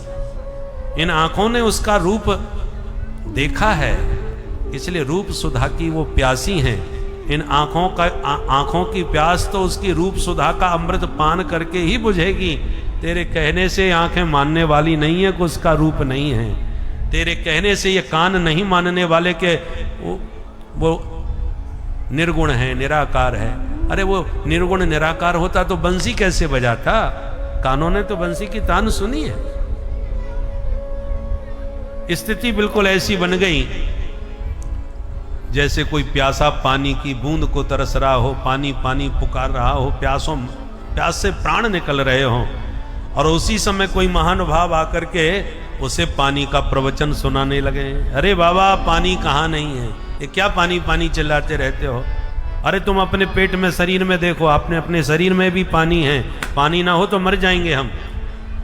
इन आंखों ने उसका रूप देखा है, इसलिए रूप सुधा की वो प्यासी हैं। इन आंखों की प्यास तो उसकी रूप सुधा का अमृत पान करके ही बुझेगी। तेरे कहने से आंखें मानने वाली नहीं है कि उसका रूप नहीं है। तेरे कहने से ये कान नहीं मानने वाले के वो निर्गुण है, निराकार है। अरे वो निर्गुण निराकार होता तो बंसी कैसे बजाता? कानों ने तो बंसी की तान सुनी है। स्थिति बिल्कुल ऐसी बन गई जैसे कोई प्यासा पानी की बूंद को तरस रहा हो, पानी पानी पुकार रहा हो, प्यास से प्राण निकल रहे हो, और उसी समय कोई महानुभाव आकर के उसे पानी का प्रवचन सुनाने लगे। अरे बाबा पानी कहाँ नहीं है, ये क्या पानी पानी चिल्लाते रहते हो? अरे तुम अपने पेट में शरीर में देखो, आपने अपने शरीर में भी पानी है, पानी ना हो तो मर जाएंगे हम।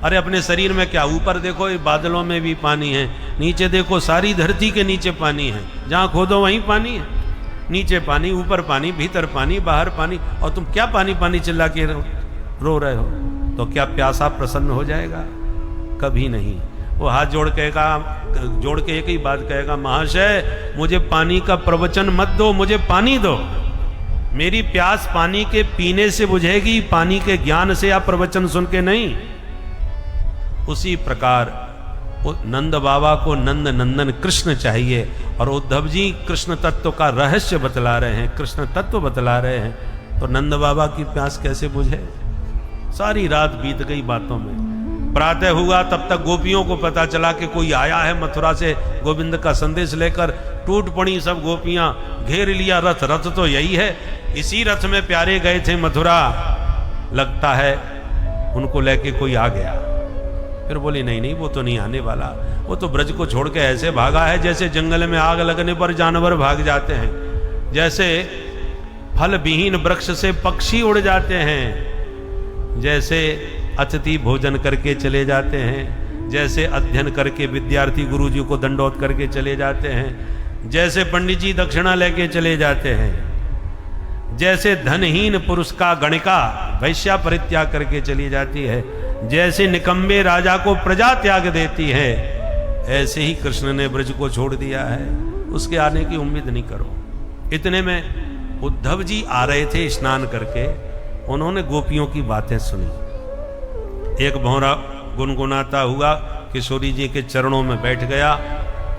अरे अपने शरीर में क्या, ऊपर देखो ये बादलों में भी पानी है, नीचे देखो सारी धरती के नीचे पानी है, जहाँ खोदो वहीं पानी है। नीचे पानी, ऊपर पानी, भीतर पानी, बाहर पानी, और तुम क्या पानी पानी चिल्ला के रो रहे हो? तो क्या प्यासा प्रसन्न हो जाएगा? कभी नहीं। वो हाथ जोड़ के एक ही बात कहेगा, महाशय मुझे पानी का प्रवचन मत दो, मुझे पानी दो। मेरी प्यास पानी के पीने से बुझेगी, पानी के ज्ञान से या प्रवचन सुन के नहीं। उसी प्रकार नंद बाबा को नंद नंदन कृष्ण चाहिए, और उद्धव जी कृष्ण तत्व का रहस्य बतला रहे हैं, कृष्ण तत्व बतला रहे हैं, तो नंद बाबा की प्यास कैसे बुझे? सारी रात बीत गई बातों में। प्रातः हुआ तब तक गोपियों को पता चला कि कोई आया है मथुरा से गोविंद का संदेश लेकर। टूट पड़ी सब गोपियां, घेर लिया रथ, रथ तो यही है, इसी रथ में प्यारे गए थे मथुरा, लगता है उनको लेके कोई आ गया। फिर बोली नहीं नहीं वो तो नहीं आने वाला, वो तो ब्रज को छोड़ के ऐसे भागा है जैसे जंगल में आग लगने पर जानवर भाग जाते हैं, जैसे फल विहीन वृक्ष से पक्षी उड़ जाते हैं, जैसे अतिथि भोजन करके चले जाते हैं, जैसे अध्ययन करके विद्यार्थी गुरु जी को दंडोत करके चले जाते हैं, जैसे पंडित जी दक्षिणा लेके चले जाते हैं, जैसे धनहीन पुरुष का गणिका वैश्या परित्याग करके चली जाती है, जैसे निकम्बे राजा को प्रजा त्याग देती है, ऐसे ही कृष्ण ने ब्रज को छोड़ दिया है। उसके आने की उम्मीद नहीं करो। इतने में उद्धव जी आ रहे थे स्नान करके, उन्होंने गोपियों की बातें सुनी। एक भौरा गुनगुनाता हुआ किशोरी जी के चरणों में बैठ गया,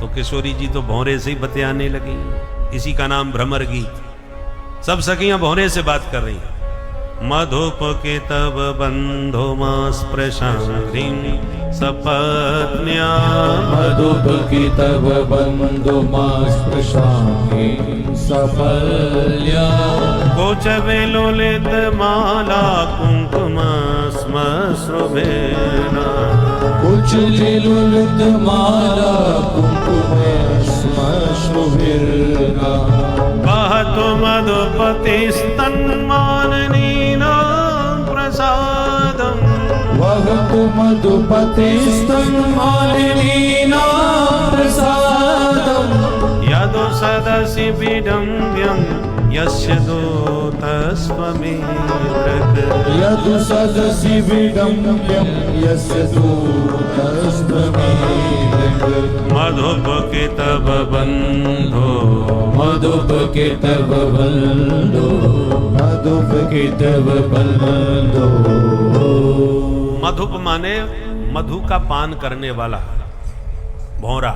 तो किशोरी जी तो भौरे से ही बतियाने लगी। इसी का नाम भ्रमर गीत। सब सखियां भौरे से बात कर रही हैं। मधुप के तब बंधो मास प्रशांग्रीं सपत्न्या, मधुप की तब बंधो मास प्रशांग्रीं सपत्न्या, कोचवे लोलित माला कुंकुम श्मश्रुभिर्ना, कुचले लोलित माला कुंकुम श्मश्रुभिर्ना, वहतु मधुपति स्तन्माननीनां प्रसादम्, वहतु मधुपति स्तन्माननीनां प्रसादम्, यदु सदसि विडम्ब्यं यस्य दूतस्त्वमेतत्, यदु सदसि विडम्ब्यं यस्य दूतस्त्वमेतत्, मधुप के तब बंधो, मधुप के तब बंधो, मधुप के तब बंधो। मधुप माने मधु का पान करने वाला, भौरा,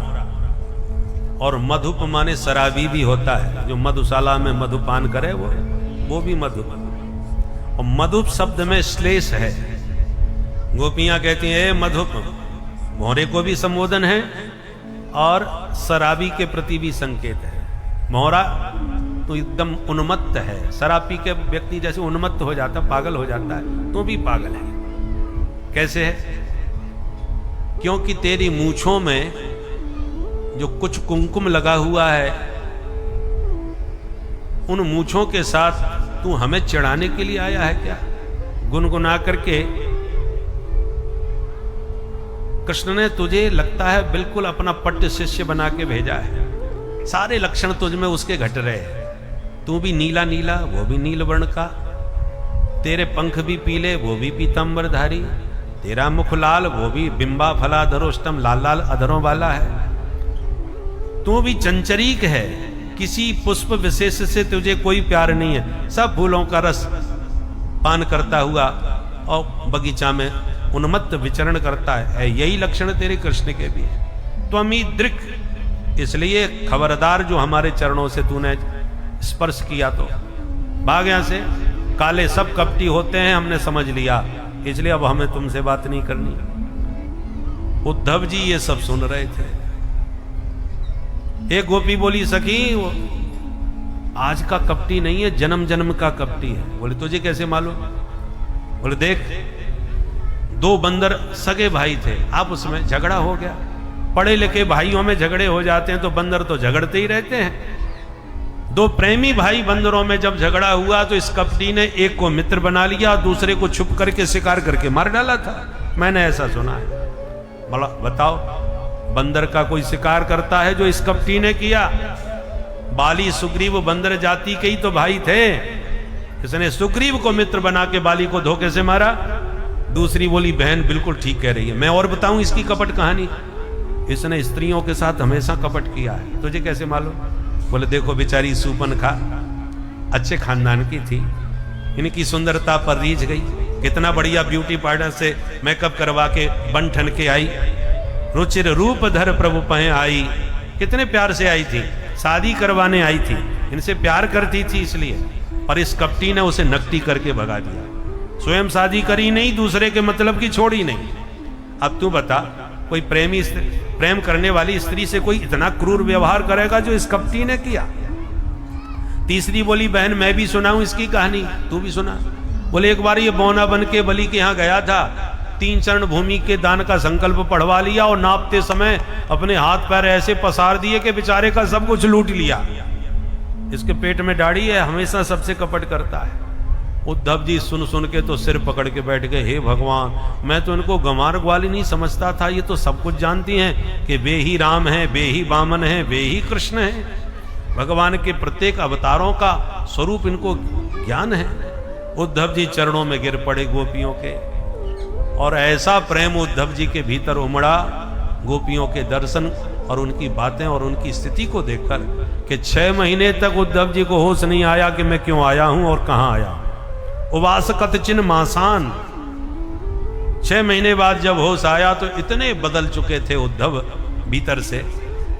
और मधुप माने शराबी भी होता है, जो मधुशाला में मधुपान करे वो भी मधुप। और मधुप शब्द में श्लेष है। गोपियां कहती हैं मधुप, भौरे को भी संबोधन है और शराबी के प्रति भी संकेत है। भौरा तो एकदम उन्मत्त है, शराब पी के व्यक्ति जैसे उन्मत्त हो जाता, पागल हो जाता है, तो भी पागल है। कैसे है? क्योंकि तेरी मूंछों में जो कुछ कुमकुम लगा हुआ है, उन मूछों के साथ तू हमें चिढ़ाने के लिए आया है क्या? गुनगुना करके कृष्ण ने तुझे लगता है बिल्कुल अपना पट्ट शिष्य बना के भेजा है। सारे लक्षण तुझ में उसके घट रहे हैं। तू भी नीला नीला, वो भी नील वर्ण का, तेरे पंख भी पीले, वो भी पीतांबरधारी, तेरा मुख लाल, वो भी बिंबा फलाधरोष्टम, लाल लाल अधरों वाला है। तू भी चंचरीक है, किसी पुष्प विशेष से तुझे कोई प्यार नहीं है, सब फूलों का रस पान करता हुआ और बगीचा में उन्मत्त विचरण करता है। यही लक्षण तेरे कृष्ण के भी है। त्वमी दृक्, इसलिए खबरदार जो हमारे चरणों से तूने स्पर्श किया तो भाग यहां से। काले सब कपटी होते हैं, हमने समझ लिया, इसलिए अब हमें तुमसे बात नहीं करनी। उद्धव जी ये सब सुन रहे थे। एक गोपी बोली, सखी वो आज का कपटी नहीं है, जन्म जन्म का कपटी है। बोले तुझे कैसे मालूम? बोले देख, दो बंदर सगे भाई थे, आपस में झगड़ा हो गया। पढ़े लिखे भाइयों में झगड़े हो जाते हैं तो बंदर तो झगड़ते ही रहते हैं। दो प्रेमी भाई बंदरों में जब झगड़ा हुआ तो इस कपटी ने एक को मित्र बना लिया, दूसरे को छुप करके शिकार करके मार डाला था। मैंने ऐसा सुना है। बोला बताओ, बंदर का कोई शिकार करता है जो इस कपटी ने किया? बाली सुग्रीव बंदर जाति के ही तो भाई थे। इसने सुग्रीव को मित्र बना के बाली को धोखे से मारा। दूसरी बोली, बहन बिल्कुल ठीक कह रही है, मैं और बताऊं इसकी कपट कहानी। इसने स्त्रियों के साथ हमेशा कपट किया है, तुझे कैसे मालूम? बोले देखो, बेचारी सूपनखा अच्छे खानदान की थी, इनकी सुंदरता पर रीझ गई, कितना बढ़िया ब्यूटी पार्लर से मेकअप करवा के बन ठन के आई, रुचिर रूप धर प्रभु पहे आई। कितने प्यार से आई थी, शादी करवाने आई थी, इनसे प्यार करती थी इसलिए। पर इस कपटी ने उसे नकटी करके भगा दिया। स्वयं शादी करी नहीं, दूसरे के मतलब की छोड़ी नहीं। अब तू बता, कोई प्रेम करने वाली स्त्री से कोई इतना क्रूर व्यवहार करेगा जो इस कपटी ने किया? तीसरी बोली, बहन मैं भी सुनाऊं इसकी कहानी, तू भी सुना। बोले एक बार ये बौना बन के बलि के यहाँ गया था, 3 चरण भूमि के दान का संकल्प पढ़वा लिया और नापते समय अपने हाथ पैर ऐसे पसार दिए कि बेचारे का सब कुछ लूट लिया। इसके पेट में दाढ़ी है, हमेशा सबसे कपट करता है। उद्धव जी सुन सुन के तो सिर पकड़ के बैठ गए, हे भगवान, मैं तो इनको गंवार ग्वाली नहीं समझता था, ये तो सब कुछ जानती हैं कि वे ही राम हैं, वे ही वामन हैं, वे ही कृष्ण हैं। भगवान के प्रत्येक अवतारों का स्वरूप इनको ज्ञान है। उद्धव जी चरणों में गिर पड़े गोपियों के, और ऐसा प्रेम उद्धव जी के भीतर उमड़ा गोपियों के दर्शन और उनकी बातें और उनकी स्थिति को देखकर कि 6 महीने तक उद्धव जी को होश नहीं आया कि मैं क्यों आया हूं और कहां आया हूं। उवास कतचिन मासान, 6 महीने बाद जब होश आया तो इतने बदल चुके थे उद्धव भीतर से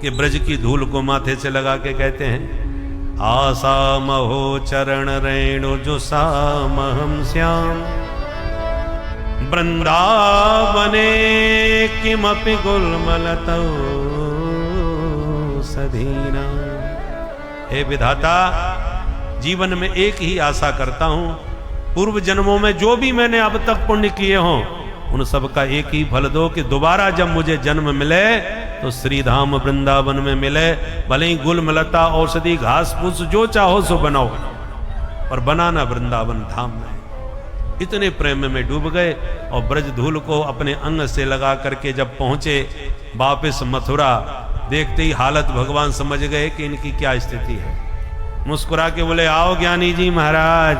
कि ब्रज की धूल को माथे से लगा के कहते हैं, आसा महो चरण रेणु जो सामहम श्याम वृंदावने किमपि गुलमलतौ सधीना। हे विधाता, जीवन में एक ही आशा करता हूं, पूर्व जन्मों में जो भी मैंने अब तक पुण्य किए हों उन सब का एक ही फल दो कि दोबारा जब मुझे जन्म मिले तो श्री धाम वृंदावन में मिले। भले ही गुलमलता औषधि घास फूस जो चाहो सो बनाओ, पर बनाना वृंदावन धाम में। इतने प्रेम में डूब गए और ब्रज धूल को अपने अंग से लगा करके जब पहुंचे वापिस मथुरा, देखते ही हालत भगवान समझ गए कि इनकी क्या स्थिति है। मुस्कुरा के बोले, आओ ज्ञानी जी महाराज,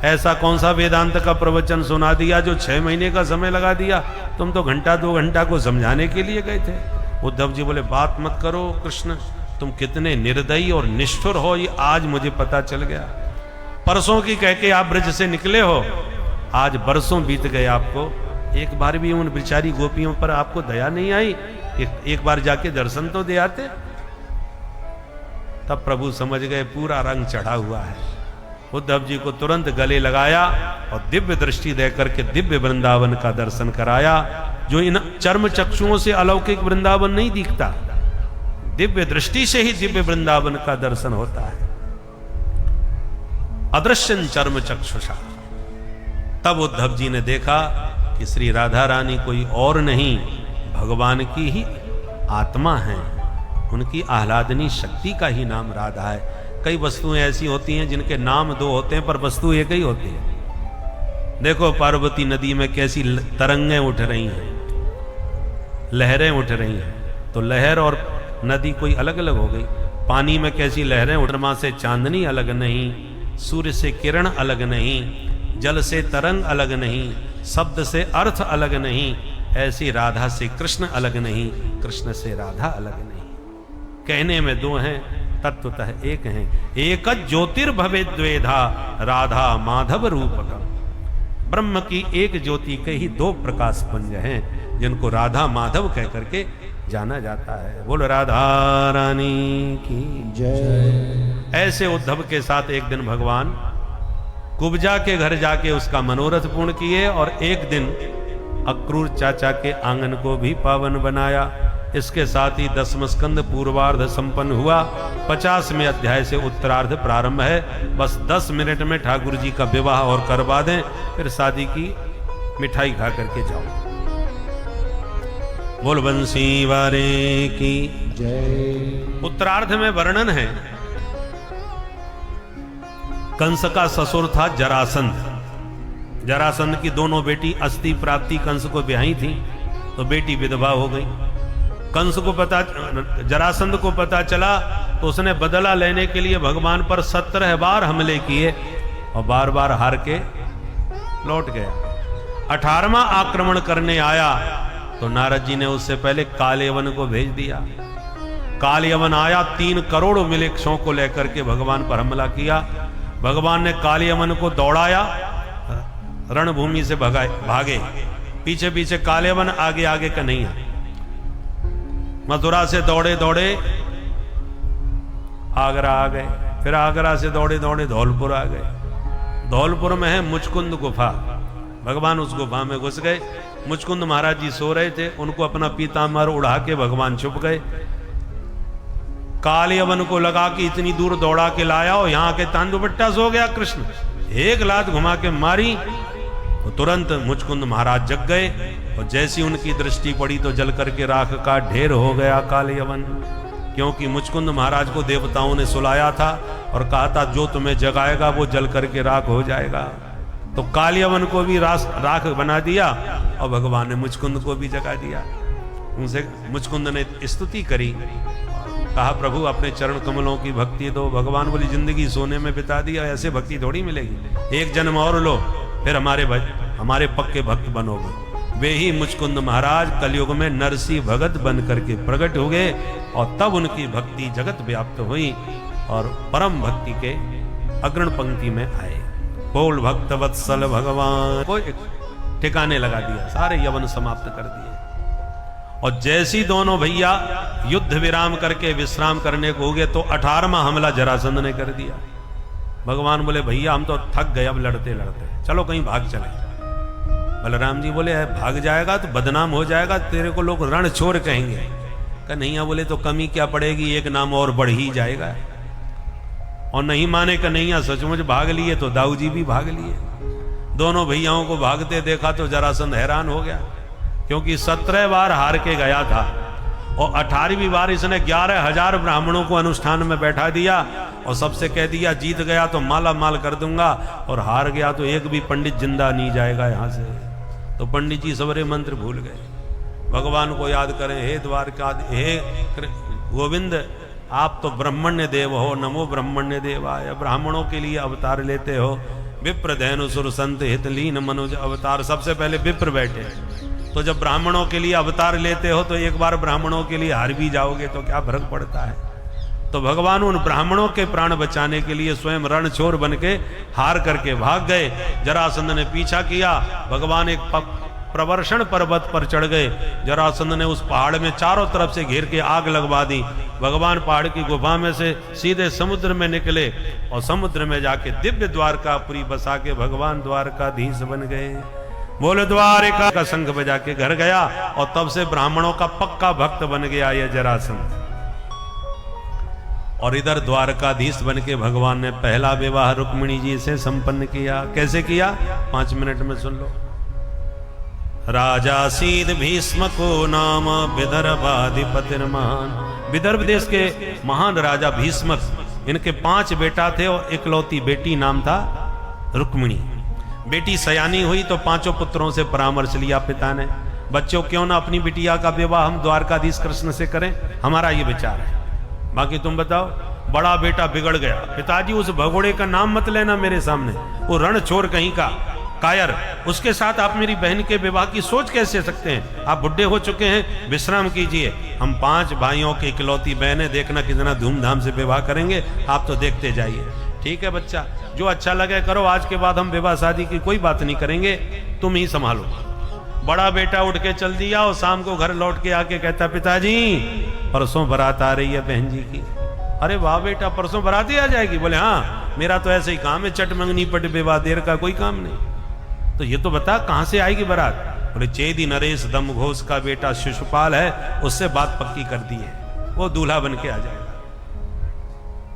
ऐसा कौन सा वेदांत का प्रवचन सुना दिया जो 6 महीने का समय लगा दिया? तुम तो घंटा 2 घंटा को समझाने के लिए गए थे। उद्धव जी बोले, बात मत करो कृष्ण, तुम कितने निर्दयी और निष्ठुर हो ये आज मुझे पता चल गया। परसों की कह के आप ब्रज से निकले हो, आज बरसों बीत गए आपको, एक बार भी उन बेचारी गोपियों पर आपको दया नहीं आई? एक बार जाके दर्शन तो दे आते। तब प्रभु समझ गए पूरा रंग चढ़ा हुआ है। उद्धव जी को तुरंत गले लगाया और दिव्य दृष्टि देकर के दिव्य वृंदावन का दर्शन कराया, जो इन चर्म चक्षुओं से अलौकिक वृंदावन नहीं दिखता, दिव्य दृष्टि से ही दिव्य वृंदावन का दर्शन होता है। अदृश्यन चर्म चक्षुषा। तब उद्धव जी ने देखा कि श्री राधा रानी कोई और नहीं, भगवान की ही आत्मा है। उनकी आह्लादनी शक्ति का ही नाम राधा है। कई वस्तुएं ऐसी होती हैं जिनके नाम दो होते हैं पर वस्तु एक ही होती है। देखो पार्वती नदी में कैसी तरंगें उठ रही हैं, लहरें उठ रही हैं, तो लहर और नदी कोई अलग अलग हो गई। पानी में कैसी लहरें उठ, चंद्रमा से चांदनी अलग नहीं, सूर्य से किरण अलग नहीं, जल से तरंग अलग नहीं, शब्द से अर्थ अलग नहीं, ऐसी राधा से कृष्ण अलग नहीं, कृष्ण से राधा अलग नहीं। कहने में दो हैं, तत्वतः एक हैं। एक ज्योतिर्भवेद द्वेधा राधा माधव रूपकम। ब्रह्म की एक ज्योति के ही दो प्रकाश पुंज हैं जिनको राधा माधव कह करके जाना जाता है। बोल राधा रानी की जय। ऐसे उद्धव के साथ एक दिन भगवान कुब्जा के घर जाके उसका मनोरथ पूर्ण किए और एक दिन अक्रूर चाचा के आंगन को भी पावन बनाया। इसके साथ ही 10वां स्कंद पूर्वार्ध संपन्न हुआ। 50वें अध्याय से उत्तरार्ध प्रारंभ है। बस 10 मिनट में ठाकुर जी का विवाह और करवा दें, फिर शादी की मिठाई खा करके जाओ। बोल बंसी वारे की जय। उत्तरार्ध में वर्णन है, कंस का ससुर था जरासंध। जरासंध की दोनों बेटी अस्थि प्राप्ति कंस को ब्याही थी, तो बेटी विधवा हो गई। कंस को पता, जरासंध को पता चला तो उसने बदला लेने के लिए भगवान पर 17 बार हमले किए और बार बार हार के लौट गया। 18वां आक्रमण करने आया तो नारद जी ने उससे पहले कालयवन को भेज दिया। कालयवन आया, 3 करोड़ मिलेक्षों को लेकर के भगवान पर हमला किया। भगवान ने कालयवन को दौड़ाया, रणभूमि से भागे, पीछे पीछे कालयवन, आगे आगे कन्हैया। मथुरा से दौड़े दौड़े आगरा आ गए, फिर आगरा से दौड़े दौड़े धौलपुर आ गए। धौलपुर में है मुचकुंद गुफा, भगवान उस गुफा में घुस गए। मुचकुंद महाराज जी सो रहे थे, उनको अपना पीताम्बर उड़ा के भगवान छुप गए। कालयवन को लगा कि इतनी दूर दौड़ा के लाया और यहां के तांदुबट्टा सो गया कृष्ण। एक लात घुमा के मारी तो तुरंत मुचकुंद महाराज जग गए और जैसी उनकी दृष्टि पड़ी तो जल करके राख का ढेर हो गया कालयवन। क्योंकि मुचकुंद महाराज को देवताओं ने सुलाया था और कहा था जो तुम्हें जगाएगा वो जल करके राख हो जाएगा। तो कालयवन को भी राख बना दिया और भगवान ने मुचकुंद को भी जगा दिया। उनसे मुचकुंद ने स्तुति करी, कहा प्रभु अपने चरण कमलों की भक्ति दो। भगवान बोली जिंदगी सोने में बिता दिया, ऐसे भक्ति थोड़ी मिलेगी, एक जन्म और लो फिर हमारे पक्के भक्त बनोगे। वे ही मुचकुंद महाराज कलयुग में नरसी भगत बन करके प्रकट हो गए और तब उनकी भक्ति जगत व्याप्त हुई और परम भक्ति के अग्रण पंक्ति में आए। बोल भक्त वत्सल भगवान को ठिकाने लगा दिया, सारे यवन समाप्त कर दिए। और जैसी दोनों भैया युद्ध विराम करके विश्राम करने को हो गए तो 18वां हमला जरासंध ने कर दिया। भगवान बोले भैया हम तो थक गए अब लड़ते लड़ते, चलो कहीं भाग चले। बलराम जी बोले भाग जाएगा तो बदनाम हो जाएगा, तेरे को लोग रण छोर कहेंगे। कन्हैया बोले तो कमी क्या पड़ेगी, एक नाम और बढ़ ही जाएगा। और नहीं माने कन्हैया सचमुच भाग लिए तो दाऊ जी भी भाग लिए। दोनों भैयाओं को भागते देखा तो जरासंध हैरान हो गया, क्योंकि 17 बार हार के गया था और 18वीं बार इसने 11,000 ब्राह्मणों को अनुष्ठान में बैठा दिया और सबसे कह दिया जीत गया तो माला माल कर दूंगा और हार गया तो एक भी पंडित जिंदा नहीं जाएगा यहां से। तो पंडित जी सबरे मंत्र भूल गए, भगवान को याद करें, हे द्वारका, हे गोविंद आप तो ब्रह्मण्य देव हो, नमो ब्रह्मण्य देवाय। ब्राह्मणों के लिए अवतार लेते हो, विप्र धैनु सुर संत हितलीन मनुज अवतार। सबसे पहले विप्र बैठे, तो जब ब्राह्मणों के लिए अवतार लेते हो तो एक बार ब्राह्मणों के लिए हार भी जाओगे तो क्या फर्क पड़ता है। तो भगवान उन ब्राह्मणों के प्राण बचाने के लिए स्वयं रणछोर बन के हार करके भाग गए। जरासंध ने पीछा किया, भगवान एक प्रवर्षण पर्वत पर चढ़ गए। जरासंध ने उस पहाड़ में चारों तरफ से घेर के आग लगवा दी। भगवान पहाड़ की गुफा में से सीधे समुद्र में निकले और समुद्र में जाके दिव्य द्वारकापुरी बसा के भगवान द्वारकाधीश बन गए। बोले द्वारिका का शंख बजा के घर गया और तब से ब्राह्मणों का पक्का भक्त बन गया यह जरासंध। और इधर द्वारकाधीश बन के भगवान ने पहला विवाह रुक्मिणी जी से संपन्न किया। कैसे किया 5 मिनट में सुन लो। राजा सीद भीष्म को नाम विदर्भाधिपतिर्महान विदर्भ देश के महान राजा भीष्मक, इनके 5 बेटा थे और इकलौती बेटी नाम था रुक्मिणी। बेटी सयानी हुई तो 5 पुत्रों से परामर्श लिया पिता ने, बच्चों क्यों ना अपनी बिटिया का विवाह हम द्वारकाधीश कृष्ण से करें, हमारा ये विचार है, बाकी तुम बताओ। बड़ा बेटा बिगड़ गया, पिताजी उस भगोड़े का नाम मत लेना मेरे सामने, वो रण चोर कहीं का, कायर, उसके साथ आप मेरी बहन के विवाह की सोच कैसे सकते हैं? आप बुढ़े हो चुके हैं, विश्राम कीजिए। हम 5 भाइयों की इकलौती बहनें, देखना कितना धूमधाम से विवाह करेंगे, आप तो देखते जाइए। ठीक है बच्चा, जो अच्छा लगे करो, आज के बाद हम विवाह शादी की कोई बात नहीं करेंगे, तुम ही संभालो। बड़ा बेटा उठ के चल दिया और शाम को घर लौट के आके कहता, पिताजी परसों बारात आ रही है बहन जी की। अरे वाह बेटा, परसों बारात ही आ जाएगी? बोले हाँ, मेरा तो ऐसे ही काम है, चट मंगनी पट विवाह, देर का कोई काम नहीं। तो ये तो बता कहां से आएगी बारात? बोले चेदी नरेश दम घोष का बेटा शिशुपाल है, उससे बात पक्की कर दी है, वो दूल्हा बन के आ जाएगा।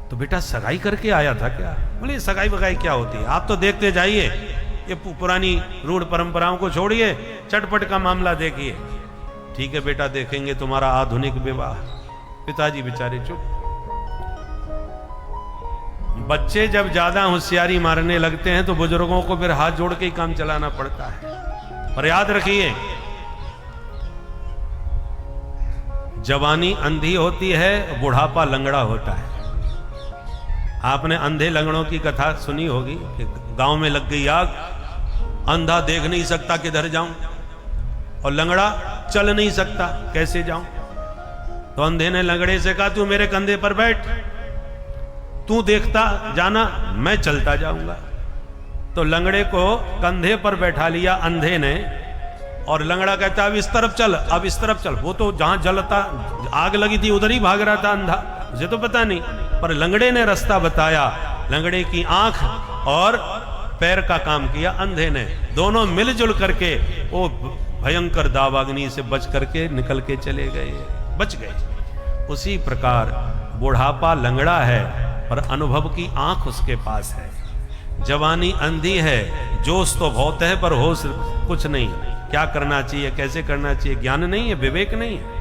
तो बेटा सगाई करके आया था क्या? बोले सगाई वगाई क्या होती है, आप तो देखते जाइए, ये पुरानी रूढ़ परंपराओं को छोड़िए, चटपट का मामला देखिए। ठीक है बेटा, देखेंगे तुम्हारा आधुनिक विवाह। पिताजी बेचारे चुप। बच्चे जब ज्यादा होशियारी मारने लगते हैं तो बुजुर्गों को फिर हाथ जोड़ के ही काम चलाना पड़ता है। और याद रखिए, जवानी अंधी होती है, बुढ़ापा लंगड़ा होता है। आपने अंधे लंगड़ों की कथा सुनी होगी कि गांव में लग गई आग, अंधा देख नहीं सकता किधर जाऊं, और लंगड़ा चल नहीं सकता कैसे जाऊं। तो अंधे ने लंगड़े से कहा, तू मेरे कंधे पर बैठ, तू देखता जाना, मैं चलता जाऊंगा। तो लंगड़े को कंधे पर बैठा लिया अंधे ने, और लंगड़ा कहता अब इस तरफ चल, अब इस तरफ चल। वो तो जहां जलता आग लगी थी उधर ही भाग रहा था अंधा, मुझे तो पता नहीं, पर लंगड़े ने रास्ता बताया। लंगड़े की आंख और पैर का काम किया अंधे ने, दोनों मिलजुल करके वो भयंकर दावाग्नि से बच करके निकल के चले गए, बच गए। उसी प्रकार बुढ़ापा लंगड़ा है पर अनुभव की आंख उसके पास है। जवानी अंधी है, जोश तो बहुत है पर होश कुछ नहीं। क्या करना चाहिए, कैसे करना चाहिए, ज्ञान नहीं है, विवेक नहीं है।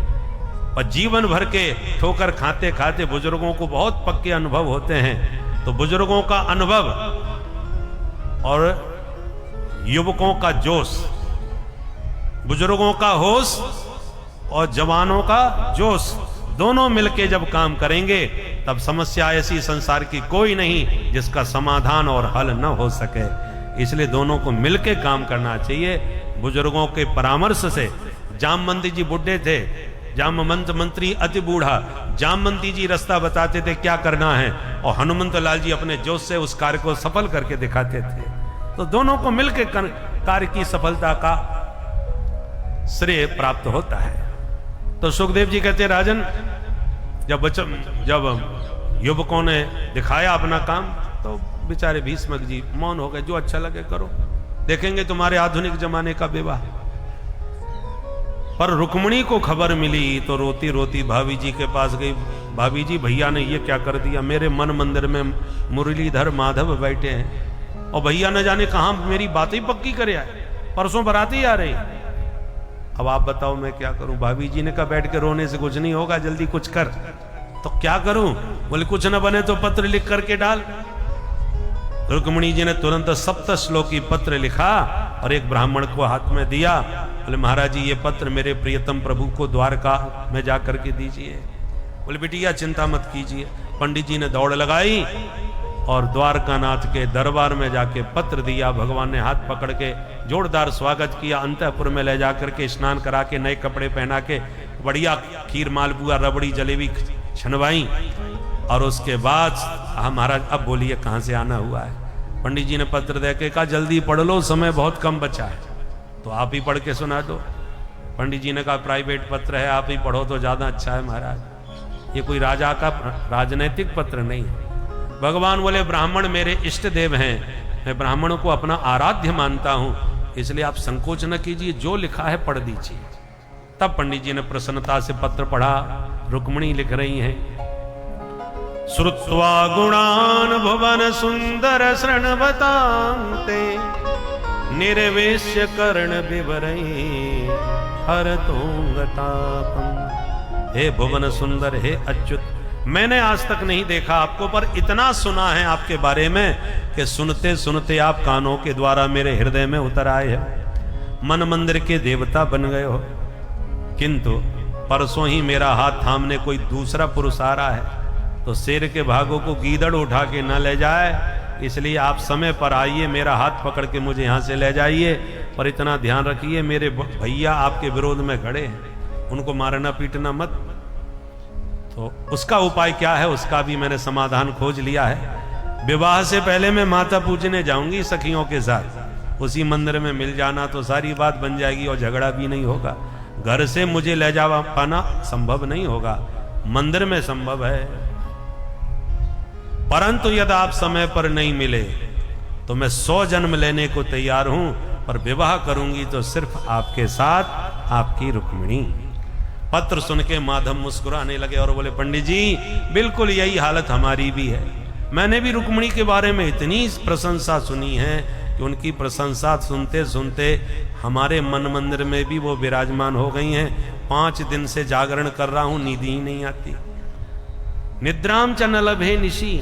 और जीवन भर के ठोकर खाते खाते बुजुर्गों को बहुत पक्के अनुभव होते हैं। तो बुजुर्गों का अनुभव और युवकों का जोश, बुजुर्गों का होश और जवानों का जोश, दोनों मिलके जब काम करेंगे तब समस्या ऐसी संसार की कोई नहीं जिसका समाधान और हल न हो सके। इसलिए दोनों को मिलके काम करना चाहिए। बुजुर्गों के परामर्श से, जामवंती जी बुढ़े थे, जामवंत मंत्री अति बूढ़ा, जामवंती जी रास्ता बताते थे क्या करना है, और हनुमंत लाल जी अपने जोश से उस कार्य को सफल करके दिखाते थे। तो दोनों को मिलकर कार्य की सफलता का श्रेय प्राप्त होता है। तो सुखदेव जी कहते, राजन जब युवकों ने दिखाया अपना काम तो बेचारे भीष्मक जी मौन हो गए, जो अच्छा लगे करो, देखेंगे तुम्हारे आधुनिक जमाने का विवाह। पर रुक्मिणी को खबर मिली तो रोती रोती भाभी जी के पास गई, भाभी जी भैया ने ये क्या कर दिया, मेरे मन मंदिर में मुरलीधर माधव बैठे हैं और भैया न जाने कहां मेरी बात ही पक्की करे आए, परसों बाराती आ रही। अब आप बताओ मैं क्या करूं? भाभी जी ने कहा बैठ के रोने से कुछ नहीं होगा, जल्दी कुछ कर। तो क्या करूं? बोले कुछ न बने तो पत्र लिख करके डाल। रुक्मिणी जी ने तुरंत 7 श्लोकी पत्र लिखा और एक ब्राह्मण को हाथ में दिया। बोले महाराज जी ये पत्र मेरे प्रियतम प्रभु को द्वारका में जाकर के दीजिए। बोले बिटिया चिंता मत कीजिए। पंडित जी ने दौड़ लगाई और द्वारकानाथ के दरबार में जाके पत्र दिया। भगवान ने हाथ पकड़ के जोरदार स्वागत किया, अंतःपुर में ले जाकर के स्नान करा के नए कपड़े पहना के बढ़िया खीर मालपुआ रबड़ी जलेबी छनवाई। और उसके बाद महाराज अब बोलिए कहां से आना हुआ है? पंडित जी ने पत्र देके कहा जल्दी पढ़ लो, समय बहुत कम बचा है। तो आप ही पढ़ के सुना दो। पंडित जी ने कहा प्राइवेट पत्र है, आप ही पढ़ो तो ज्यादा अच्छा है महाराज, ये कोई राजा का राजनैतिक पत्र नहीं है। भगवान बोले ब्राह्मण मेरे इष्ट देव हैं, मैं ब्राह्मणों को अपना आराध्य मानता हूं, इसलिए आप संकोच न कीजिए, जो लिखा है पढ़ दीजिए। तब पंडित जी ने प्रसन्नता से पत्र पढ़ा। रुक्मिणी लिख रही हैं, श्रुत्वा गुणान भुवन सुंदर शृण्वतांते निर्वेश्य कर्ण विवरै हरतोंगतापम हे भुवन सुंदर, हे अच्युत, मैंने आज तक नहीं देखा आपको, पर इतना सुना है आपके बारे में कि सुनते सुनते आप कानों के द्वारा मेरे हृदय में उतर आए हैं, मन मंदिर के देवता बन गए हो। किंतु परसों ही मेरा हाथ थामने कोई दूसरा पुरुष आ रहा है तो शेर के भागों को गीदड़ उठा के न ले जाए, इसलिए आप समय पर आइए, मेरा हाथ पकड़ के मुझे यहाँ से ले जाइए। पर इतना ध्यान रखिए, मेरे भैया आपके विरोध में खड़े हैं, उनको मारना पीटना मत। तो उसका उपाय क्या है, उसका भी मैंने समाधान खोज लिया है। विवाह से पहले मैं माता पूजने जाऊंगी सखियों के साथ, उसी मंदिर में मिल जाना तो सारी बात बन जाएगी और झगड़ा भी नहीं होगा। घर से मुझे ले जा पाना संभव नहीं होगा, मंदिर में संभव है। परंतु यदि आप समय पर नहीं मिले तो मैं 100 जन्म लेने को तैयार हूं, पर विवाह करूंगी तो सिर्फ आपके साथ, आपकी रुक्मिणी। पत्र सुन के माधव मुस्कुराने लगे और बोले, पंडित जी बिल्कुल यही हालत हमारी भी है। मैंने भी रुक्मिणी के बारे में इतनी प्रशंसा सुनी है कि उनकी प्रशंसा सुनते सुनते हमारे मन मंदिर में भी वो विराजमान हो गई हैं। 5 दिन से जागरण कर रहा हूं, नींद ही नहीं आती, निद्राम च न लभे निशी।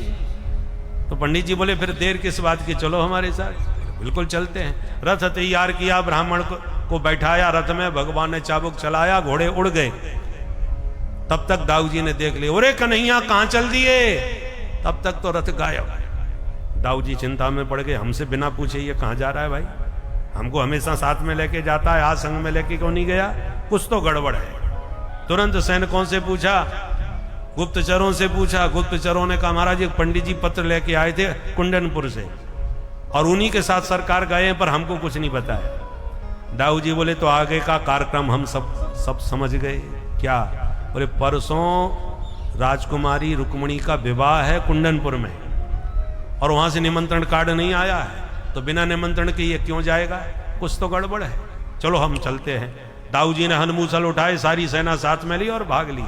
तो पंडित जी बोले, फिर देर किस बात की, चलो हमारे साथ। बिल्कुल चलते हैं। रथ तैयार किया, ब्राह्मण को बैठाया रथ में, भगवान ने चाबुक चलाया, घोड़े उड़ गए। तब तक दाऊ जी ने देख लिया, अरे कन्हैया कहां चल दिए, तब तक तो रथ गायब। दाऊ जी चिंता में पड़ गए, हमसे बिना पूछे ये कहां जा रहा है भाई, हमको हमेशा साथ में लेके जाता है, आज संग में लेके क्यों नहीं गया, कुछ तो गड़बड़ है। तुरंत सैनिकों से पूछा, गुप्तचरों से पूछा। गुप्तचरों ने कहा, महाराज एक पंडित जी पत्र लेके आए थे कुंडनपुर से और उन्हीं के साथ सरकार गए हैं, पर हमको कुछ नहीं पता है। दाऊ जी बोले, तो आगे का कार्यक्रम हम सब समझ गए। क्या? बोले, परसों राजकुमारी रुक्मिणी का विवाह है कुंडनपुर में और वहां से निमंत्रण कार्ड नहीं आया है, तो बिना निमंत्रण के ये क्यों जाएगा, कुछ तो गड़बड़ है, चलो हम चलते हैं। दाऊ जी ने हनमूसल उठाए, सारी सेना साथ में ली और भाग लिए।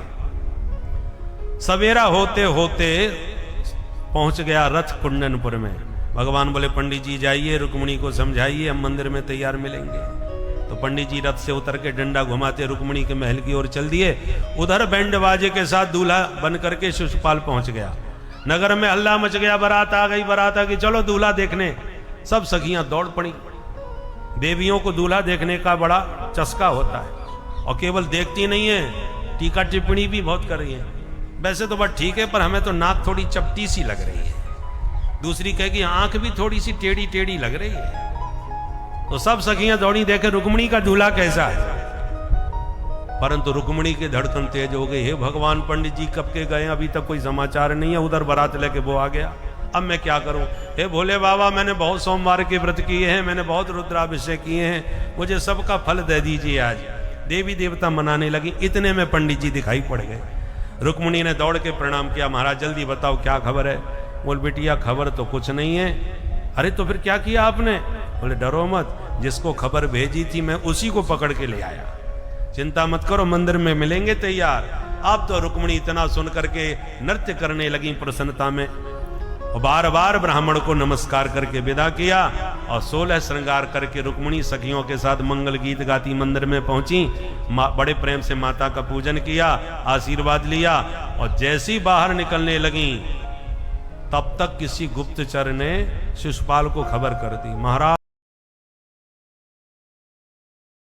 सवेरा होते होते पहुंच गया रथ कुंडनपुर में। भगवान बोले, पंडित जी जाइए, रुक्मिणी को समझाइए, हम मंदिर में तैयार मिलेंगे। तो पंडित जी रथ से उतर के डंडा घुमाते रुक्मिणी के महल की ओर चल दिए। उधर बैंड बाजे के साथ दूल्हा बन करके शिशुपाल पहुंच गया। नगर में हल्ला मच गया, बारात आ गई, बारात आ गई, चलो दूल्हा देखने। सब सखियां दौड़ पड़ी। देवियों को दूल्हा देखने का बड़ा चस्का होता है और केवल देखती नहीं है, टीका टिप्पणी भी बहुत कर रही है। वैसे तो बस ठीक है, पर हमें तो नाक थोड़ी चपटी सी लग रही है, दूसरी कहेगी आंख भी थोड़ी सी टेढ़ी टेढ़ी लग रही है। तो सब सखियां दौड़ी देखे रुक्मिणी का दूल्हा कैसा है। परंतु रुक्मिणी की धड़कन तेज हो गई, हे भगवान, पंडित जी कब के गए, अभी तक कोई समाचार नहीं है, उधर बारात लेके वो आ गया, अब मैं क्या करूं। हे भोले बाबा, मैंने बहुत सोमवार के व्रत किए हैं, मैंने बहुत रुद्राभिषेक किए हैं, मुझे सबका फल दे दीजिए आज। देवी देवता मनाने लगी। इतने में पंडित जी दिखाई पड़ गए। रुक्मिणी ने दौड़ के प्रणाम किया, महाराज जल्दी बताओ क्या खबर है। बोल, बेटिया खबर तो कुछ नहीं है। अरे तो फिर क्या किया आपने? बोले, डरो मत, जिसको खबर भेजी थी मैं उसी को पकड़ के ले आया, चिंता मत करो, मंदिर में मिलेंगे तैयार। अब तो रुक्मिणी इतना सुन करके नृत्य करने लगी प्रसन्नता में, और बार बार ब्राह्मण को नमस्कार करके विदा किया और 16 श्रृंगार करके रुक्मिणी सखियों के साथ मंगल गीत गाती मंदिर में पहुंची। बड़े प्रेम से माता का पूजन किया, आशीर्वाद लिया, और जैसी बाहर निकलने लगी तब तक किसी गुप्तचर ने शिशुपाल को खबर कर दी, महाराज